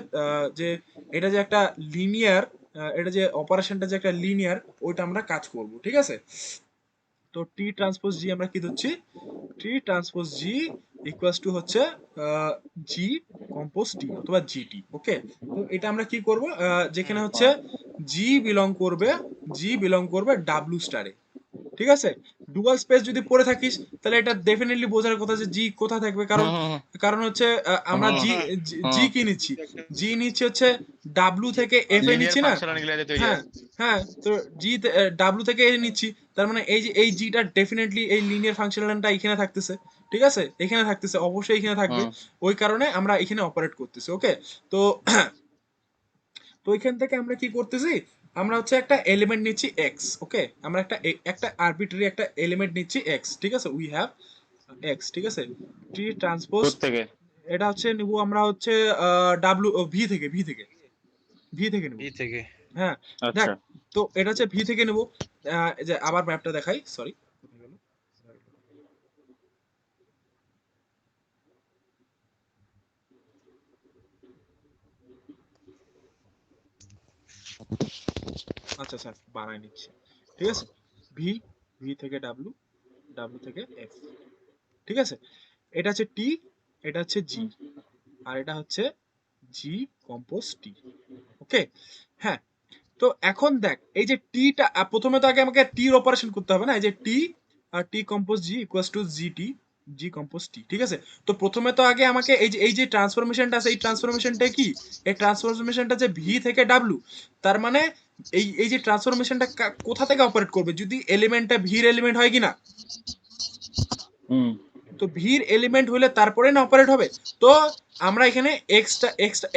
যে এটা যে একটা লিনিয়ার, এটা যে অপারেশনটা যে একটা লিনিয়ার, ওইটা আমরা কাজ করব, ঠিক আছে? তো টি ট্রান্সপোজ জি আমরা কি ধরছি, টি ট্রান্সপোজ জি ইকুয়ালস টু হচ্ছে জি কম্পোজ টি অথবা জিটি, ওকে? তো এটা আমরা কি করব, যেখানে হচ্ছে জি বিলং করবে ডাব্লিউ স্টারে, ঠিক আছে? ডুয়াল স্পেস যদি পড়ে থাকিস তাহলে এটা ডেফিনেটলি বোঝার কথা যে জি কোথা থাকবে, কারণ হুম, হুম, কারণ হচ্ছে আমরা হুম, জি হ্যাঁ জি হুম। কি নিচ্ছি, একটা জি নিচ্ছি হচ্ছে ডাব্লিউ জি থেকে এফ এ লিনিয়ার নিচ্ছি না, ফাংশন অনেকগুলো তৈরি হ্যাঁ হয়। হ্যাঁ, তো জি ডাব্লিউ থেকে এ নিচ্ছি, তার মানে এই যে এই জিটা ডেফিনেটলি এই লিনিয়ার ফাংশনালটা এখানে থাকতেছে, ঠিক আছে? এখানে থাকতেছে, অবশ্যই এখানে থাকবে, হুম, ওই কারণে আমরা এখানে অপারেট করতেছি, ওকে? তো তো এখান থেকে আমরা কি করতেছি, আমরা হচ্ছে একটা এলিমেন্ট নিচ্ছি এক্স, ওকে? আমরা একটা আরবিট্রারি একটা এলিমেন্ট নিচ্ছি এক্স, ঠিক আছে? উই হ্যাভ এক্স, ঠিক আছে? টি ট্রান্সপোজ থেকে। এটা হচ্ছে নিব আমরা হচ্ছে ডাব্লিউ ভি থেকে নেব, এই থেকে হ্যাঁ। দেখ, আচ্ছা। তো এটা হচ্ছে ভি থেকে নেব, এই যে আবার ম্যাপটা দেখাই, সরি, আচ্ছা স্যার বানাই নিচ্ছি, ঠিক আছে? ভি, ভি থেকে ডাব্লিউ, ডাব্লিউ থেকে এফ, ঠিক আছে? এটা হচ্ছে টি, এটা হচ্ছে জি, হুম, আর এটা হচ্ছে জি কম্পোজ টি, ওকে? হ্যাঁ, তো এখন দেখ এই যে টিটা প্রথমে তো আগে আমাকে টির অপারেশন করতে হবে না, এই যে টি আর T compose G equals to GT, G compose T, ঠিক আছে? তো প্রথমে তো আগে আমাকে এই যে ট্রান্সফরমেশনটা আছে, এই ট্রান্সফরমেশনটা কি, এই ট্রান্সফরমেশনটা যে ভি থেকে ডাব্লিউ, তার মানে এই যে ট্রান্সফরমেশনটা কোথা থেকে অপারেট করবে, যদি এলিমেন্টটা ভির এলিমেন্ট হয় কিনা, হুম, তো ভির এলিমেন্ট হলে তারপরে না অপারেট হবে। তো আমরা এখানে এক্সটা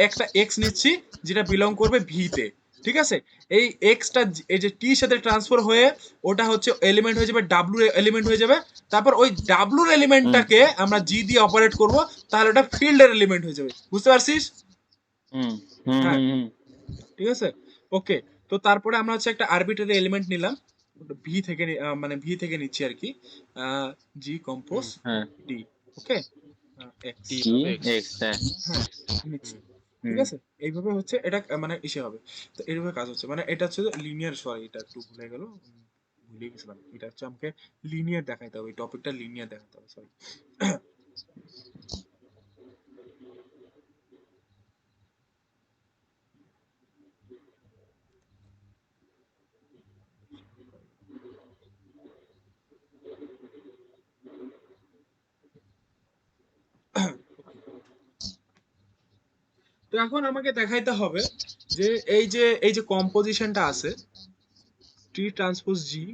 একটা এক্স নিচ্ছি যেটা বিলং করবে ভিতে, ঠিক আছে? এই এক্সটা এই যে টির সাথে ট্রান্সফার হয়ে ওটা হচ্ছে এলিমেন্ট হয়ে যাবে ডাব্লু এলিমেন্ট হয়ে যাবে, তারপর ওই ডাব্লুর হুম, এলিমেন্টটাকে আমরা জি দিয়ে অপারেট করব, তাহলে ওটা ফিল্ডের এলিমেন্ট হয়ে যাবে, বুঝতে পারছিস? হুম, হুম, হ্যাঁ, হুম, হুম। ঠিক আছে, ওকে? তো তারপরে আমরা হচ্ছে একটা আরবিটারি এলিমেন্ট নিলাম, ভি থেকে মানে ভি থেকে নিচ্ছি আর কি, জি কম্পোজ হ্যাঁ, D, okay? X, T G of x. X, হ্যাঁ। হ্যাঁ নিচ্ছি, ঠিক হুম। আছে? এইভাবে হচ্ছে এটা মানে ইসে হবে, তো এইভাবে কাজ হচ্ছে, মানে এটা হচ্ছে লিনিয়ার, সরি এটা একটু ভুলে গেল, ভুলে গেছিলাম, এটা হচ্ছে আমাকে লিনিয়ার দেখাইতে হবে, এই টপিকটা লিনিয়ার দেখাতে হবে, সরি। তো এখন আমাকে দেখাইতে হবে যে এই যে কম্পোজিশনটা আছে, T transpose G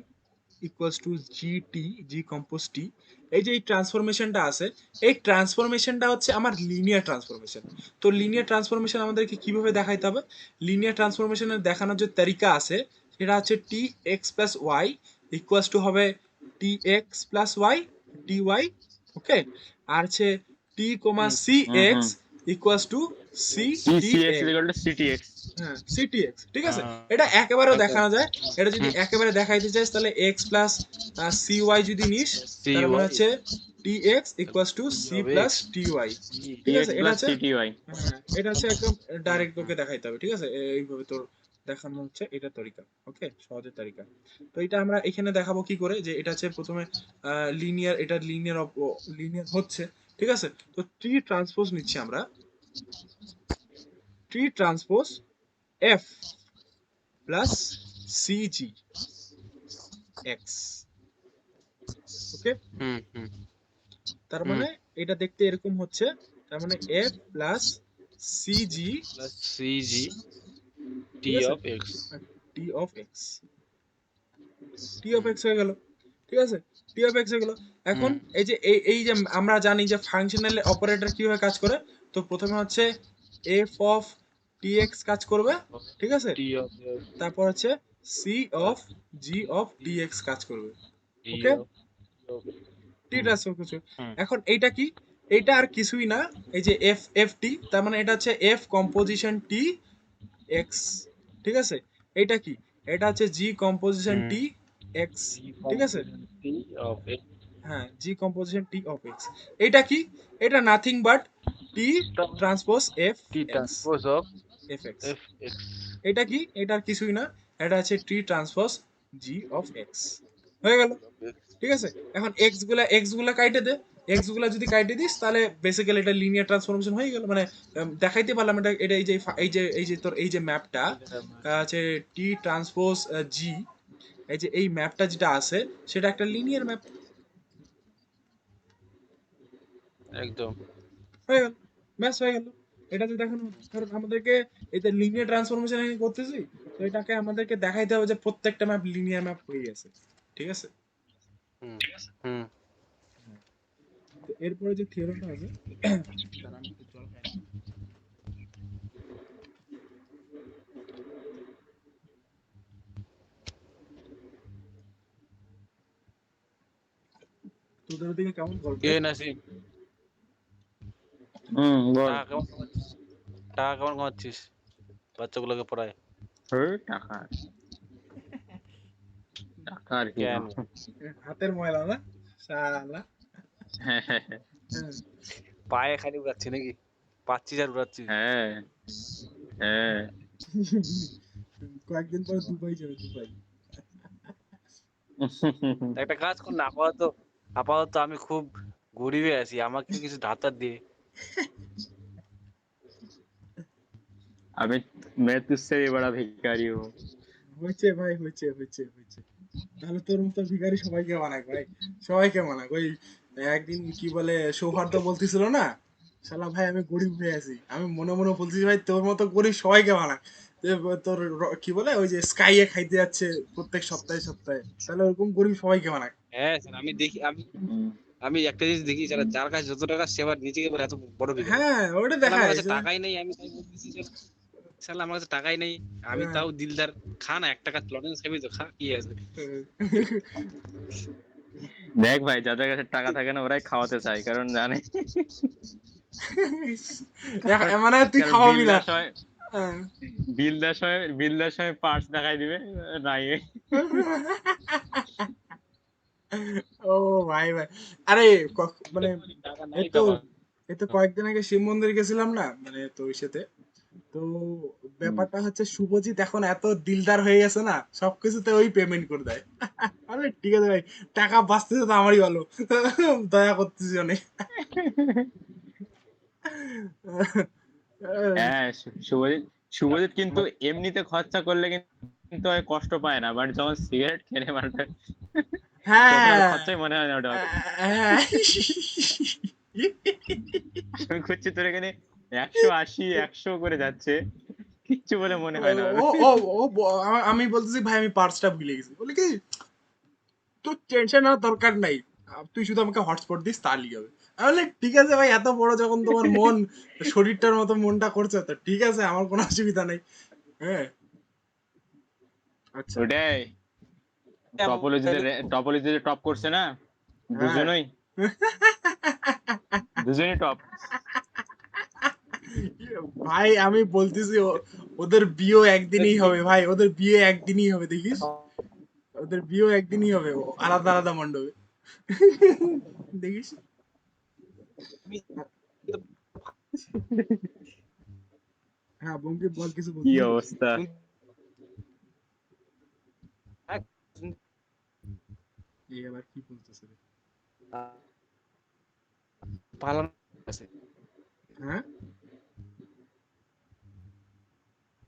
equals to GT, G compose T, এই যে এই ট্রান্সফরমেশনটা আছে, এই ট্রান্সফরমেশনটা হচ্ছে আমার লিনিয়ার ট্রান্সফরমেশন। তো লিনিয়ার ট্রান্সফরমেশন আমাদেরকে কিভাবে দেখাইতে হবে, লিনিয়ার ট্রান্সফরমেশনের দেখানোর যে তরিকা আছে সেটা হচ্ছে T x plus y equals to হবে T x plus y T y, okay? আর হচ্ছে T comma hmm c hmm, x hmm. Equals to c c T c x x, equal to CTX. হ্যাঁ CTX, ঠিক আছে? এটা একেবারেও দেখানো যায়, এটা যদি একেবারে দেখাইতে চাইস তাহলে এক্স প্লাস সি ওয়াই যদি নিস, সি তার মানে ওয়াই হচ্ছে T x equals to T c of plus x T y, G ঠিক আছে? টিএক্স এটা প্লাস হচ্ছে সিটিওয়াই। হ্যাঁ, এটা হচ্ছে একদম ডাইরেক্ট তোকে দেখাইতে হবে, ঠিক আছে? এইভাবে তোর দেখানো হচ্ছে এটা তরিকা, ওকে? সহজের তরিকা। তো এটা আমরা এখানে দেখাবো কি করে, যে এটা হচ্ছে প্রথমে লিনিয়ার, এটা লিনিয়ার হচ্ছে, ঠিক আছে? তো টি ট্রান্সপোজ নিচ্ছি আমরা, T transpose f plus cg x, okay? Hmm hmm তার হুম মানে এটা দেখতে এরকম হচ্ছে, তার মানে f plus cg, plus c g T ঠিক আছে? Of x. T of x, T of x হয়ে গেল, ঠিক আছে? টি অফ এক্স হয়ে গেল। এখন হুম এই যে আমরা জানি যে ফাংশনাল অপারেটর কিভাবে কাজ করে, তো প্রথমে হচ্ছে এফ অফ টি এক্স কাজ করবে, ঠিক আছে? টি অফ এক্স তারপর হচ্ছে c plus of g of d x কাজ করবে, টি ওকে? অফ টি হুম, ট্রান্সফার করছে। হুম এখন এইটা কি, এইটা আর কিছুই না, এই যে এফ এফ টি, তার মানে এটা হচ্ছে এফ কম্পোজিশন টি এক্স, ঠিক আছে? এটা কি? এটা হচ্ছে জি কম্পোজিশন হুম। টি এক্স, জি ঠিক আছে? কম্পোনেন্টটি অফ এ হ্যাঁ, জি কম্পোজিশন টি অফ এক্স। এটা কি? এটা nothing but T transpose F T X, transpose of F x. F x. এটা কি? এটা আর কিছুই না, এটা হচ্ছে টি ট্রান্সপোজ জি অফ এক্স। হয়ে গেল, ঠিক আছে? এখন এক্স গুলা কাইটে দে, এক্স গুলা যদি কাইটে দিস তাহলে বেসিক্যালি এটা লিনিয়ার ট্রান্সফরমেশন হয়ে গেল, মানে দেখাইতে পারলাম এটা, এটা এই যে তোর এই যে ম্যাপটা আছে টি ট্রান্সপোজ জি, এই যে এই ম্যাপটা যেটা আছে সেটা একটা লিনিয়ার ম্যাপ। একদম। হয়ে গেল, ব্যাস হয়ে গেল। এটা যদি এখন, কারণ আমাদেরকে এই যে লিনিয়ার ট্রান্সফরমেশন করতেছি, তো এটাকে আমাদেরকে দেখাইতে হবে যে প্রত্যেকটা ম্যাপ লিনিয়ার ম্যাপ হয়ে গেছে, ঠিক আছে? হুম হুম। তো এরপরে যে থিওরেমটা আছে, দাঁড়া আমি একটু জল খাই। তোদের ওদিকে কেমন গল্প? কে নাসিম, বল। টাকা কেমন কামাচ্ছিস? টাকা কেমন কামাচ্ছিস বাচ্চাগুলোকে পড়ায়? টাকা, টাকা আর কি কেন? হাতের ময়লা না শালা। হ্যাঁ হ্যাঁ হ্যাঁ হ্যাঁ। পায়ে খালি উড়াচ্ছি নাকি? পাচ্ছিস আর উড়াচ্ছিস? হ্যাঁ হ্যাঁ। কয়েকদিন পরে দুবাই যাবে, দুবাই। একটা কাজ কর না, আপাতত আপাতত আমি খুব গরিবে আছি, আমাকে কিছু ধার দে। अबे मैं तुझसे भी बड़ा भिखारी हूँ। হয়েছে ভাই, হয়েছে হয়েছে হয়েছে। তাহলে তোর মতো ভিখারি সবাইকে বানাক ভাই, সবাইকে বানাক। ওই একদিন কি বলে সৌহার্দ্য বলতেছিল না, শালা ভাই আমি গরিব হয়ে আছি, আমি মনে মনে বলতেছি ভাই তোর মতো গরিব সবাইকে বানাক। যে তোর কি বলে ওই যে স্কাইয়ে খাইতে যাচ্ছে প্রত্যেক সপ্তাহে সপ্তাহে, তাহলে ওরকম গরিব সবাইকে বানাক। হ্যাঁ স্যার, আমি দেখি, আমি আমি একটা জিনিস দেখি, যারা যার কাছে যত টাকা সে আবার নিজেকে বলে এত বড় ভিখারি। হ্যাঁ, ওটা শালা আমার দেখায় কাছে যে টাকাই নেই, আমি তাই বলতেছি যে শালা আমার কাছে টাকাই নেই, আমি হ্যাঁ। তাও দিলদার। খা না, 1 টাকা লজেন্স খাবি তো খা, কি আছে? দেখ ভাই, যাদের কাছে টাকা থাকে না ওরাই খাওয়াতে চায়, কারণ জানে, কারণ মানে তুই কারণ খাওয়াবি না? হ্যাঁ। বিল দেওয়ার সময় পার্স দেখাই দিবে, নাই। ও ভাই ভাই, আরে মানে টাকা এই নাই তো, কামা। এই তো কয়েকদিন আগে শিব মন্দির গেছিলাম না, মানে তো ওই সাথে, তো ব্যাপারটা হচ্ছে শুভজিৎ এখন এত দিলদার হয়ে গেছে না, সবকিছুতে ওই পেমেন্ট করে দেয়। আরে ঠিক আছে ভাই, টাকা বাঁচতেছে তো আমারই ভালো, দয়া করতেছি অনেক। হ্যাঁ, শুভজিৎ, শুভজিৎ কিন্তু এমনিতে খরচা করলে কিন্তু আর কষ্ট পায় না, বাট যখন সিগারেট খেলে মানে তখন আর হ্যাঁ, খরচাই মনে হয় না ওটা। হ্যাঁ। আমি খুঁজছি তোর এখানে 180 100 করে যাচ্ছে, কিচ্ছু বলে মনে হয় না ওর। ও ও ও আমি বলতেছি ভাই আমি পার্সটা ভুলে গেছি, বলি কি তোর টেনশন নেওয়ার দরকার নাই, তুই শুধু আমাকে হটস্পট দিস তাহলেই হবে। আমি বলি ঠিক আছে ভাই, এত বড় যখন তোমার মন, শরীরটার মতো মনটা করছে, তো ঠিক আছে, আমার কোনো অসুবিধা নেই। হ্যাঁ, আচ্ছা। ওটাই, টপোলজিতে টপ করছে না হ্যাঁ। দুজনেই, দুজনেই টপ। ভাই আমি বলতেছি ওদের বিয়েও একদিনই হবে ভাই, ওদের বিয়ে একদিনই হবে দেখিস, ওদের বিয়েও একদিনই হবে, আলাদা আলাদা মণ্ডপে। দেখিস। হ্যাঁ বঙ্কিম বল, কিছু কি বলতেছিলি? অবস্থা! এই আবার কি বলতেছে রে? পালানো আছে, হ্যাঁ,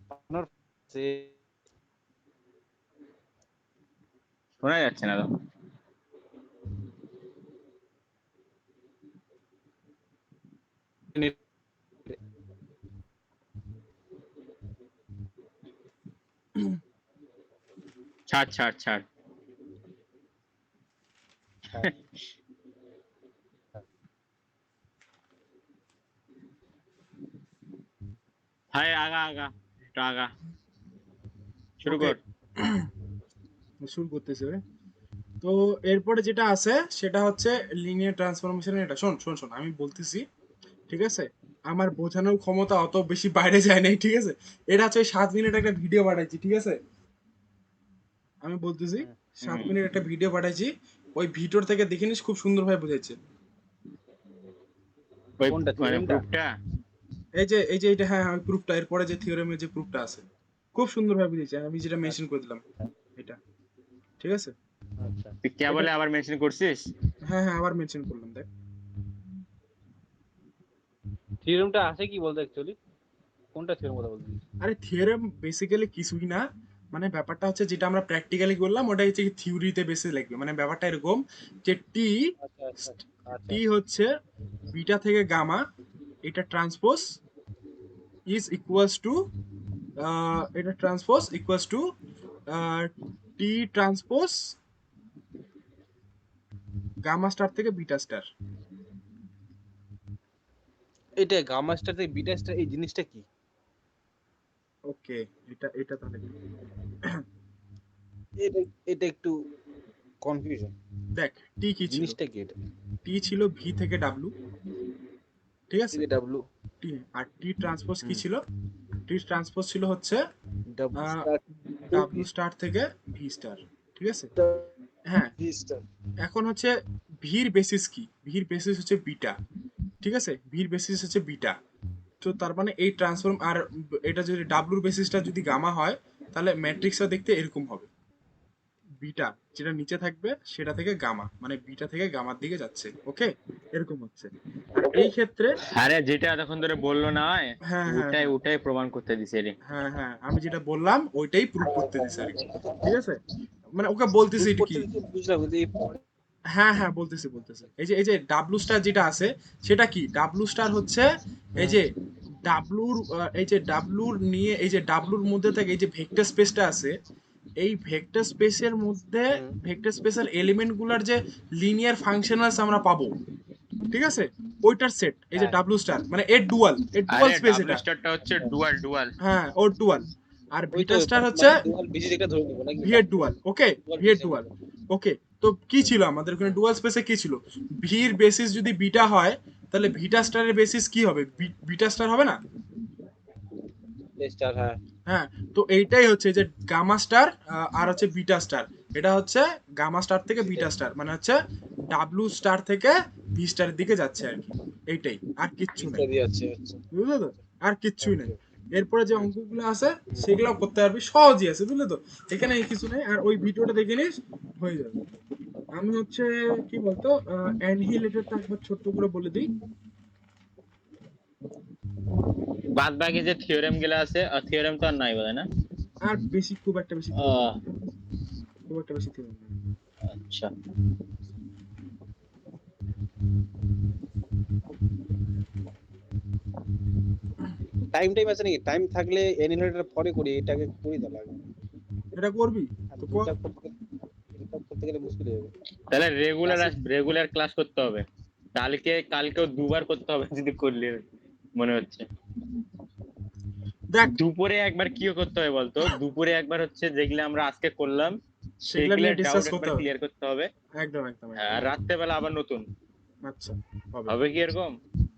পালানোর আছে। শোনা যাচ্ছে না তো। ছাড় ছাড় ছাড়। হাই, আগা আগা, একটু আগা, শুরু ওকে। কর। শুরু করতেছে রে। তো এরপরে যেটা আছে সেটা হচ্ছে লিনিয়ার ট্রান্সফরমেশনের এটা শোন শোন শোন আমি বলতেছি, ঠিক আছে? আমার বোঝানোর ক্ষমতা অত বেশি বাইরে যায় নাই, ঠিক আছে? এটা হচ্ছে ওই 7 মিনিট একটা ভিডিও পাঠাইছি, ঠিক আছে? আমি বলতেছি হুম। 7 মিনিট একটা ভিডিও পাঠাইছি, ওই ভিডিওর থেকে দেখে নিস, খুব সুন্দরভাবে বুঝাইছে। ওই কোনটা, মানে theorem টা? প্রুফটা? এই যে এটা, হ্যাঁ হ্যাঁ, প্রুফটা, এরপরে যে থিওরেমের যে প্রুফটা আছে খুব সুন্দরভাবে বুঝাইছে, আমি যেটা মেনশন করে দিলাম এটা, ঠিক আছে? আচ্ছা। তুই কে এটা বলে আবার মেনশন করছিস? হ্যাঁ হ্যাঁ আবার মেনশন করলাম, দেখ। থিওরেমটা আছে কি বলতে অ্যাকচুয়ালি? কোনটা থিওরেম কথা বলছিস? আরে থিওরেম বেসিক্যালি কিছুই না, মানে ব্যাপারটা হচ্ছে যেটা আমরা প্র্যাকটিক্যালি করলাম ওটা হচ্ছে থিওরিতে বেসে লিখবে, মানে ব্যাপারটা এরকম যে টি আচ্ছা আচ্ছা আচ্ছা। টি হচ্ছে বিটা থেকে গামা, এটা ট্রান্সপোজ ইজ ইকুয়ালস টু, এটা transpose equals to T transpose gamma star থেকে বিটা স্টার। এটা গামা স্টার থেকে বিটা স্টার এই জিনিসটা কি? ওকে, এটা এটা তাহলে কি? এটা এটা একটু কনফিউশন। দেখ টি কি ছিল, জিনিসটা কি এটা? টি ছিল ভি থেকে ডাব্লু, ঠিক আছে? এটা ডাব্লু টি, আর টি ট্রান্সপোজ কি হুম। ছিল? টি ট্রান্সপোজ ছিল হচ্ছে ডাব্লু স্টার ডাব্লু স্টার থেকে ভি স্টার, ঠিক আছে? হ্যাঁ, ভি স্টার। এখন হচ্ছে ভির বেসিস কি? ভির বেসিস হচ্ছে বিটা, ঠিক আছে? ভির বেসিস হচ্ছে বিটা। তো তার মানে এই ট্রান্সফর্ম আর এটা যদি ডাব্লুর বেসিসটা যদি গামা হয় তাহলে ম্যাট্রিক্সটা দেখতে এরকম হবে, বিটা যেটা নিচে থাকবে সেটা থেকে গামা, মানে বিটা থেকে গামার দিকে যাচ্ছে, ওকে? এরকম হচ্ছে। আর এই ক্ষেত্রে আরে যেটা এতক্ষণ ধরে বললো না হয়, হ্যাঁ হ্যাঁ ওটাই হ্যাঁ ওটাই প্রমাণ করতে দিছে রে। হ্যাঁ হ্যাঁ আমি যেটা বললাম ওইটাই প্রুভ করতে দিছে আর কি, ঠিক আছে? মানে ওকে বলতেছি প্রুফ এটা করতে কি, দিতে বুঝলাম কিন্তু এই পরে হ্যাঁ হ্যাঁ বলতেছি বলতেছি, এই যে ডাব্লু স্টার যেটা আছে সেটা কি? ডাব্লু স্টার হচ্ছে এই যে ডাব্লুর, এই যে ডাব্লুর নিয়ে এই যে ডাব্লুর মধ্যে থেকে এই যে ভেক্টর স্পেসটা আছে, এই ভেক্টর স্পেসের মধ্যে হুম। ভেক্টর স্পেসের এলিমেন্ট গুলার যে লিনিয়ার ফাংশনালস আমরা পাবো, ঠিক আছে? ওইটার সেট এই যে হ্যাঁ ডাব্লু স্টার, মানে এর ডুয়াল, এর ডুয়াল আরে স্পেস ডাবল এটা, স্টারটা হচ্ছে ডুয়াল ডুয়াল। হ্যাঁ ওর ডুয়াল। আর ওই তো ভিটা স্টার হচ্ছে মানে ডুয়াল বেসিস একটা ধরে নিব নাকি? ভি এর ডুয়াল, ওকে? ডুয়াল ভি এর বেসিস ডুয়াল, ওকে? তো কি ছিল আমাদের ওখানে ডুয়াল স্পেসে কি ছিল? ভির বেসিস যদি বিটা হয় তাহলে ভিটা স্টারের বেসিস কি হবে? বিটা স্টার হবে না? স্টার। হ্যাঁ হ্যাঁ, তো এইটাই হচ্ছে যে গামা স্টার আর হচ্ছে বিটা স্টার, এটা হচ্ছে গামা স্টার থেকে বিটা স্টার, মানে হচ্ছে ডাব্লু স্টার থেকে ভি স্টারের দিকে যাচ্ছে আর কি, এইটাই, আর কিচ্ছু বিস্তার নেই, দিয়ে আছে। আচ্ছা বুঝলে তো? আর কিচ্ছুই নেই। ওকে। এরপরে যে অঙ্কগুলো আছে সেগুলো করতে পারবি, সহজই আছে, বুঝলে তো? এখানে কিছু নেই, আর ওই ভিডিওটা দেখে নিস, হয়ে যাবে। আমি হচ্ছে কি বলতো অ্যানহিলেটেডটা একবার ছোট্ট করে বলে দিই। বাদ বাকি যে থিওরেম গুলো আছে, থিওরেম তো আর নাই বলে না? আর বেশি খুব একটা বেশি theorem আহ, নেই, খুব একটা বেশি theorem নেই। আচ্ছা। টাইম আছে নাকি? টাইম থাকলে অ্যানিমেটর পরে করি, এটাকে করি তাহলে আগে। এটা করবি আর তো হিসাব করতে গেলে মুশকিল হয়ে যাবে। তাহলে রেগুলার ক্লাসে রেগুলার ক্লাস করতে হবে। কালকেও দুবার করতে হবে যদি করলে মনে হচ্ছে। দেখ দুপুরে একবার কি করতে হবে বলতো? দুপুরে একবার হচ্ছে যেগুলো আমরা আজকে করলাম সেগুলো সেগুলোর নিয়ে ডাউট ডিসকাস করতে একবার হবে, ক্লিয়ার করতে হবে। একদম একদম হ্যাঁ, একদম। আর রাত্রেবেলা আবার নতুন আচ্ছা, হবে। হবে কি এরকম?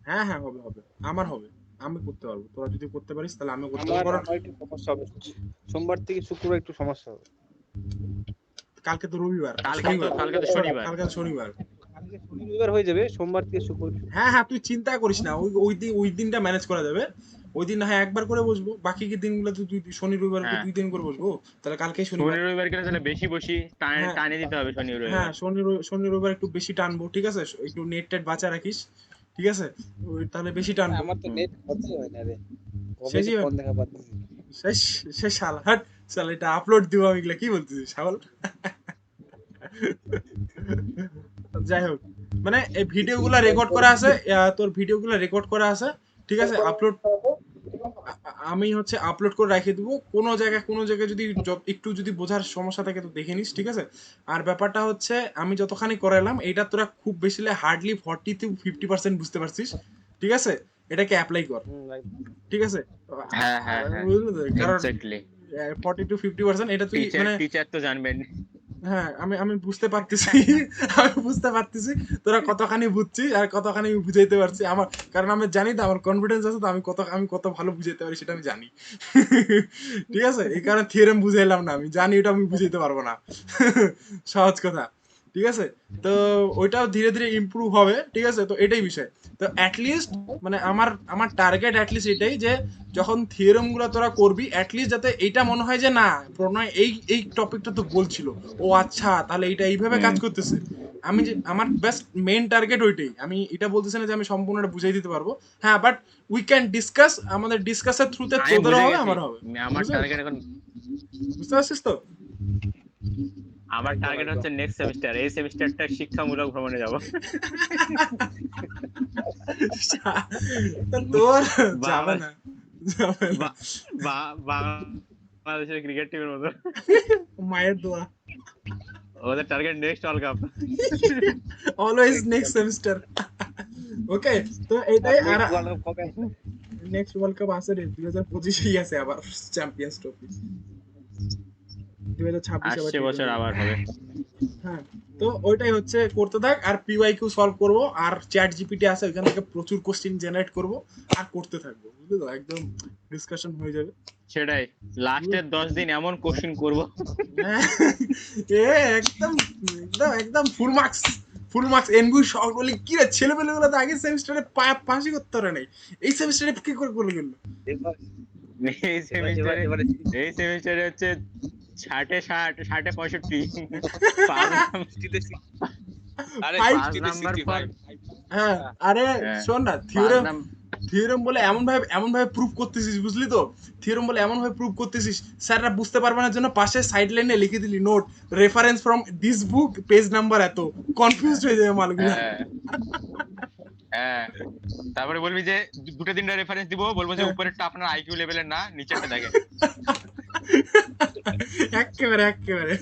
হ্যাঁ হ্যাঁ হবে হবে, আমার হবে, আমি করতে পারবো, তোরা যদি করতে পারিস তাহলে আমি করতে আমার পারবো, কারণ আমার একটু সমস্যা হবে। সোমবার থেকে শুক্রবার একটু সমস্যা হবে। কালকে তো রবিবার, কালকে তো শনিবার। কালকে তো শনিবার। কালকে শনি রবিবার হয়ে যাবে, সোমবার থেকে শুক্র। হ্যাঁ হ্যাঁ তুই চিন্তা করিস না, ওই দিনটা ম্যানেজ করা যাবে। ওই দিন না হয় একবার করে বসবো, বাকি কি দিনগুলো তো তুই শনি রবিবার হ্যাঁ, 2 দিন করে বসবো, তাহলে কালকেই শনি শনিবার। রবিবার গেলে তাহলে বেশি বসি, হ্যাঁ টানে দিতে হবে শনি হ্যাঁ, রবিবার। শনি রবিবার একটু বেশি টানবো, ঠিক আছে? একটু নেট টেট বাঁচা রাখিস, ঠিক আছে? তাহলে বেশি টানবো। আমার তো নেট খরচ হয় না রে, কবে শেষই যে হয় ফোন না। দেখা পাচ্ছি। শেষ শেষ শালা, হাট শালা, এটা আপলোড দিব আমি, এগুলা কি বলতেছিস শাওল? যাই হোক, মানে এই ভিডিওগুলো রেকর্ড করা আছে, তোর ভিডিওগুলো রেকর্ড করা আছে, ঠিক আছে? আপলোড, আমি হচ্ছে আপলোড করে রেখে দিব। কোনো জায়গায় যদি একটু যদি বোঝার সমস্যা থাকে তো দেখে নিস, ঠিক আছে? আর ব্যাপারটা হচ্ছে আমি যতখানি করাইলাম এটা তোরা খুব বেশি হার্ডলি 40 to 50% বুঝতে পারছিস, ঠিক আছে? এটাকে অ্যাপ্লাই কর, ঠিক আছে? হ্যাঁ হ্যাঁ হ্যাঁ, বুঝলি তো? কারণ এক্স্যাক্টলি। 40 to 50% এটা তুই মানে টিচার তো জানবেন। হ্যাঁ আমি বুঝতে পারতেছি আমি বুঝতে পারতেছি তোরা কতখানি বুঝছিস আর কতখানি আমি বুঝাইতে পারছি আমার, কারণ আমি জানি তো আমার কনফিডেন্স আছে তো আমি কত ভালো বুঝাইতে পারি সেটা আমি জানি। ঠিক আছে, এই কারণে থিওরেম বুঝাইলাম না, আমি জানি এটা আমি বুঝাইতে পারবো না। সহজ কথা। ঠিক আছে, তো ওইটাও ধীরে ধীরে ইমপ্রুভ হবে। ঠিক আছে, তো এটাই বিষয়। তো অ্যাটলিস্ট মানে আমার টার্গেট অ্যাটলিস্ট এটাই যে যখন থিওরেম গুলো তোরা করবি অ্যাটলিস্ট যাতে এইটা মনে হয় যে না প্রণয় এই টপিকটা তো বলছিল, ও আচ্ছা তাহলে এইটা এইভাবে কাজ করতেছে। আমি যে আমার বেস্ট মেইন টার্গেট ওইটাই, আমি এটা বলতেছি না যে আমি সম্পূর্ণ এটা বুঝাই দিতে পারবো। হ্যাঁ বাট উই ক্যান ডিসকাস, আমাদের ডিসকাসের থ্রুতে আমি তোদেরও বুঝে হবে গেছি, আমারও হবে। আমার বুঝতে টার্গেট এখন, বুঝতে পারছিস তো? আমার একদম, টার্গেট একদম। হচ্ছে নেক্সট সেমিস্টার, এই সেমিস্টারটা শিক্ষামূলক ভ্রমণে যাব। তা তোর যাবে বাংলা- না, যাবে না। বাংলাদেশের ক্রিকেট টিমের মতো মায়ের দোয়া, ওদের target next world cup. Always next semester. Okay, তো এটাই। আর নেক্সট ওয়ার্ল্ড কাপ কবে আসবে? নেক্সট ওয়ার্ল্ড কাপ আছে রে, 2025-এই আছে আবার চ্যাম্পিয়ন্স ট্রফি, 2026 আবার আসছে বছর T20। আবার হবে। হ্যাঁ, তো ওইটাই হচ্ছে করতে থাক, আর পিওয়াইকিউ সলভ করব, আর চ্যাট জিপিটি আছে ওইখান থেকে প্রচুর কোশ্চেন জেনারেট করব আর করতে থাকবো, বুঝলি তো, একদম ডিসকাশন হয়ে যাবে। সেটাই, লাস্টের 10 দিন এমন কোশ্চেন করব। হ্যাঁ, এ একদম একদম একদম ফুল মার্কস এনবি শখ বলি কি রে, ছেলেপেলে গুলো তো আগের সেমিস্টারে পাশই করতে পারে নাই, এই সেমিস্টারে কি করে করলো গেল। এবার এই সেমিস্টারে এবারে এই সেমিস্টারে হচ্ছে 60 65। আরে Five- 60 নাম্বার 65 হ্যাঁ, আরে হ্যাঁ। শোন না, থিওরেম বলে এমন ভাবে প্রুফ করতেছিস, বুঝলি তো, থিওরেম বলে এমন ভাবে প্রুফ করতেছিস স্যাররা বুঝতে পারবে না জন্য পাশে সাইড লাইনে লিখে দিলি note reference from this book page number এত, কনফিউজড হয়ে যাবে মালগুলা। হ্যাঁ, তারপরে বলবি যে দুটো তিনটা রেফারেন্স দিব, বলবো যে উপরেরটা আপনার আইকিউ লেভেলের না, নিচেরটা দেখেন। একেবারে একেবারে।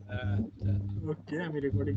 হ্যাঁ। ওকে, আমি রেকর্ডিং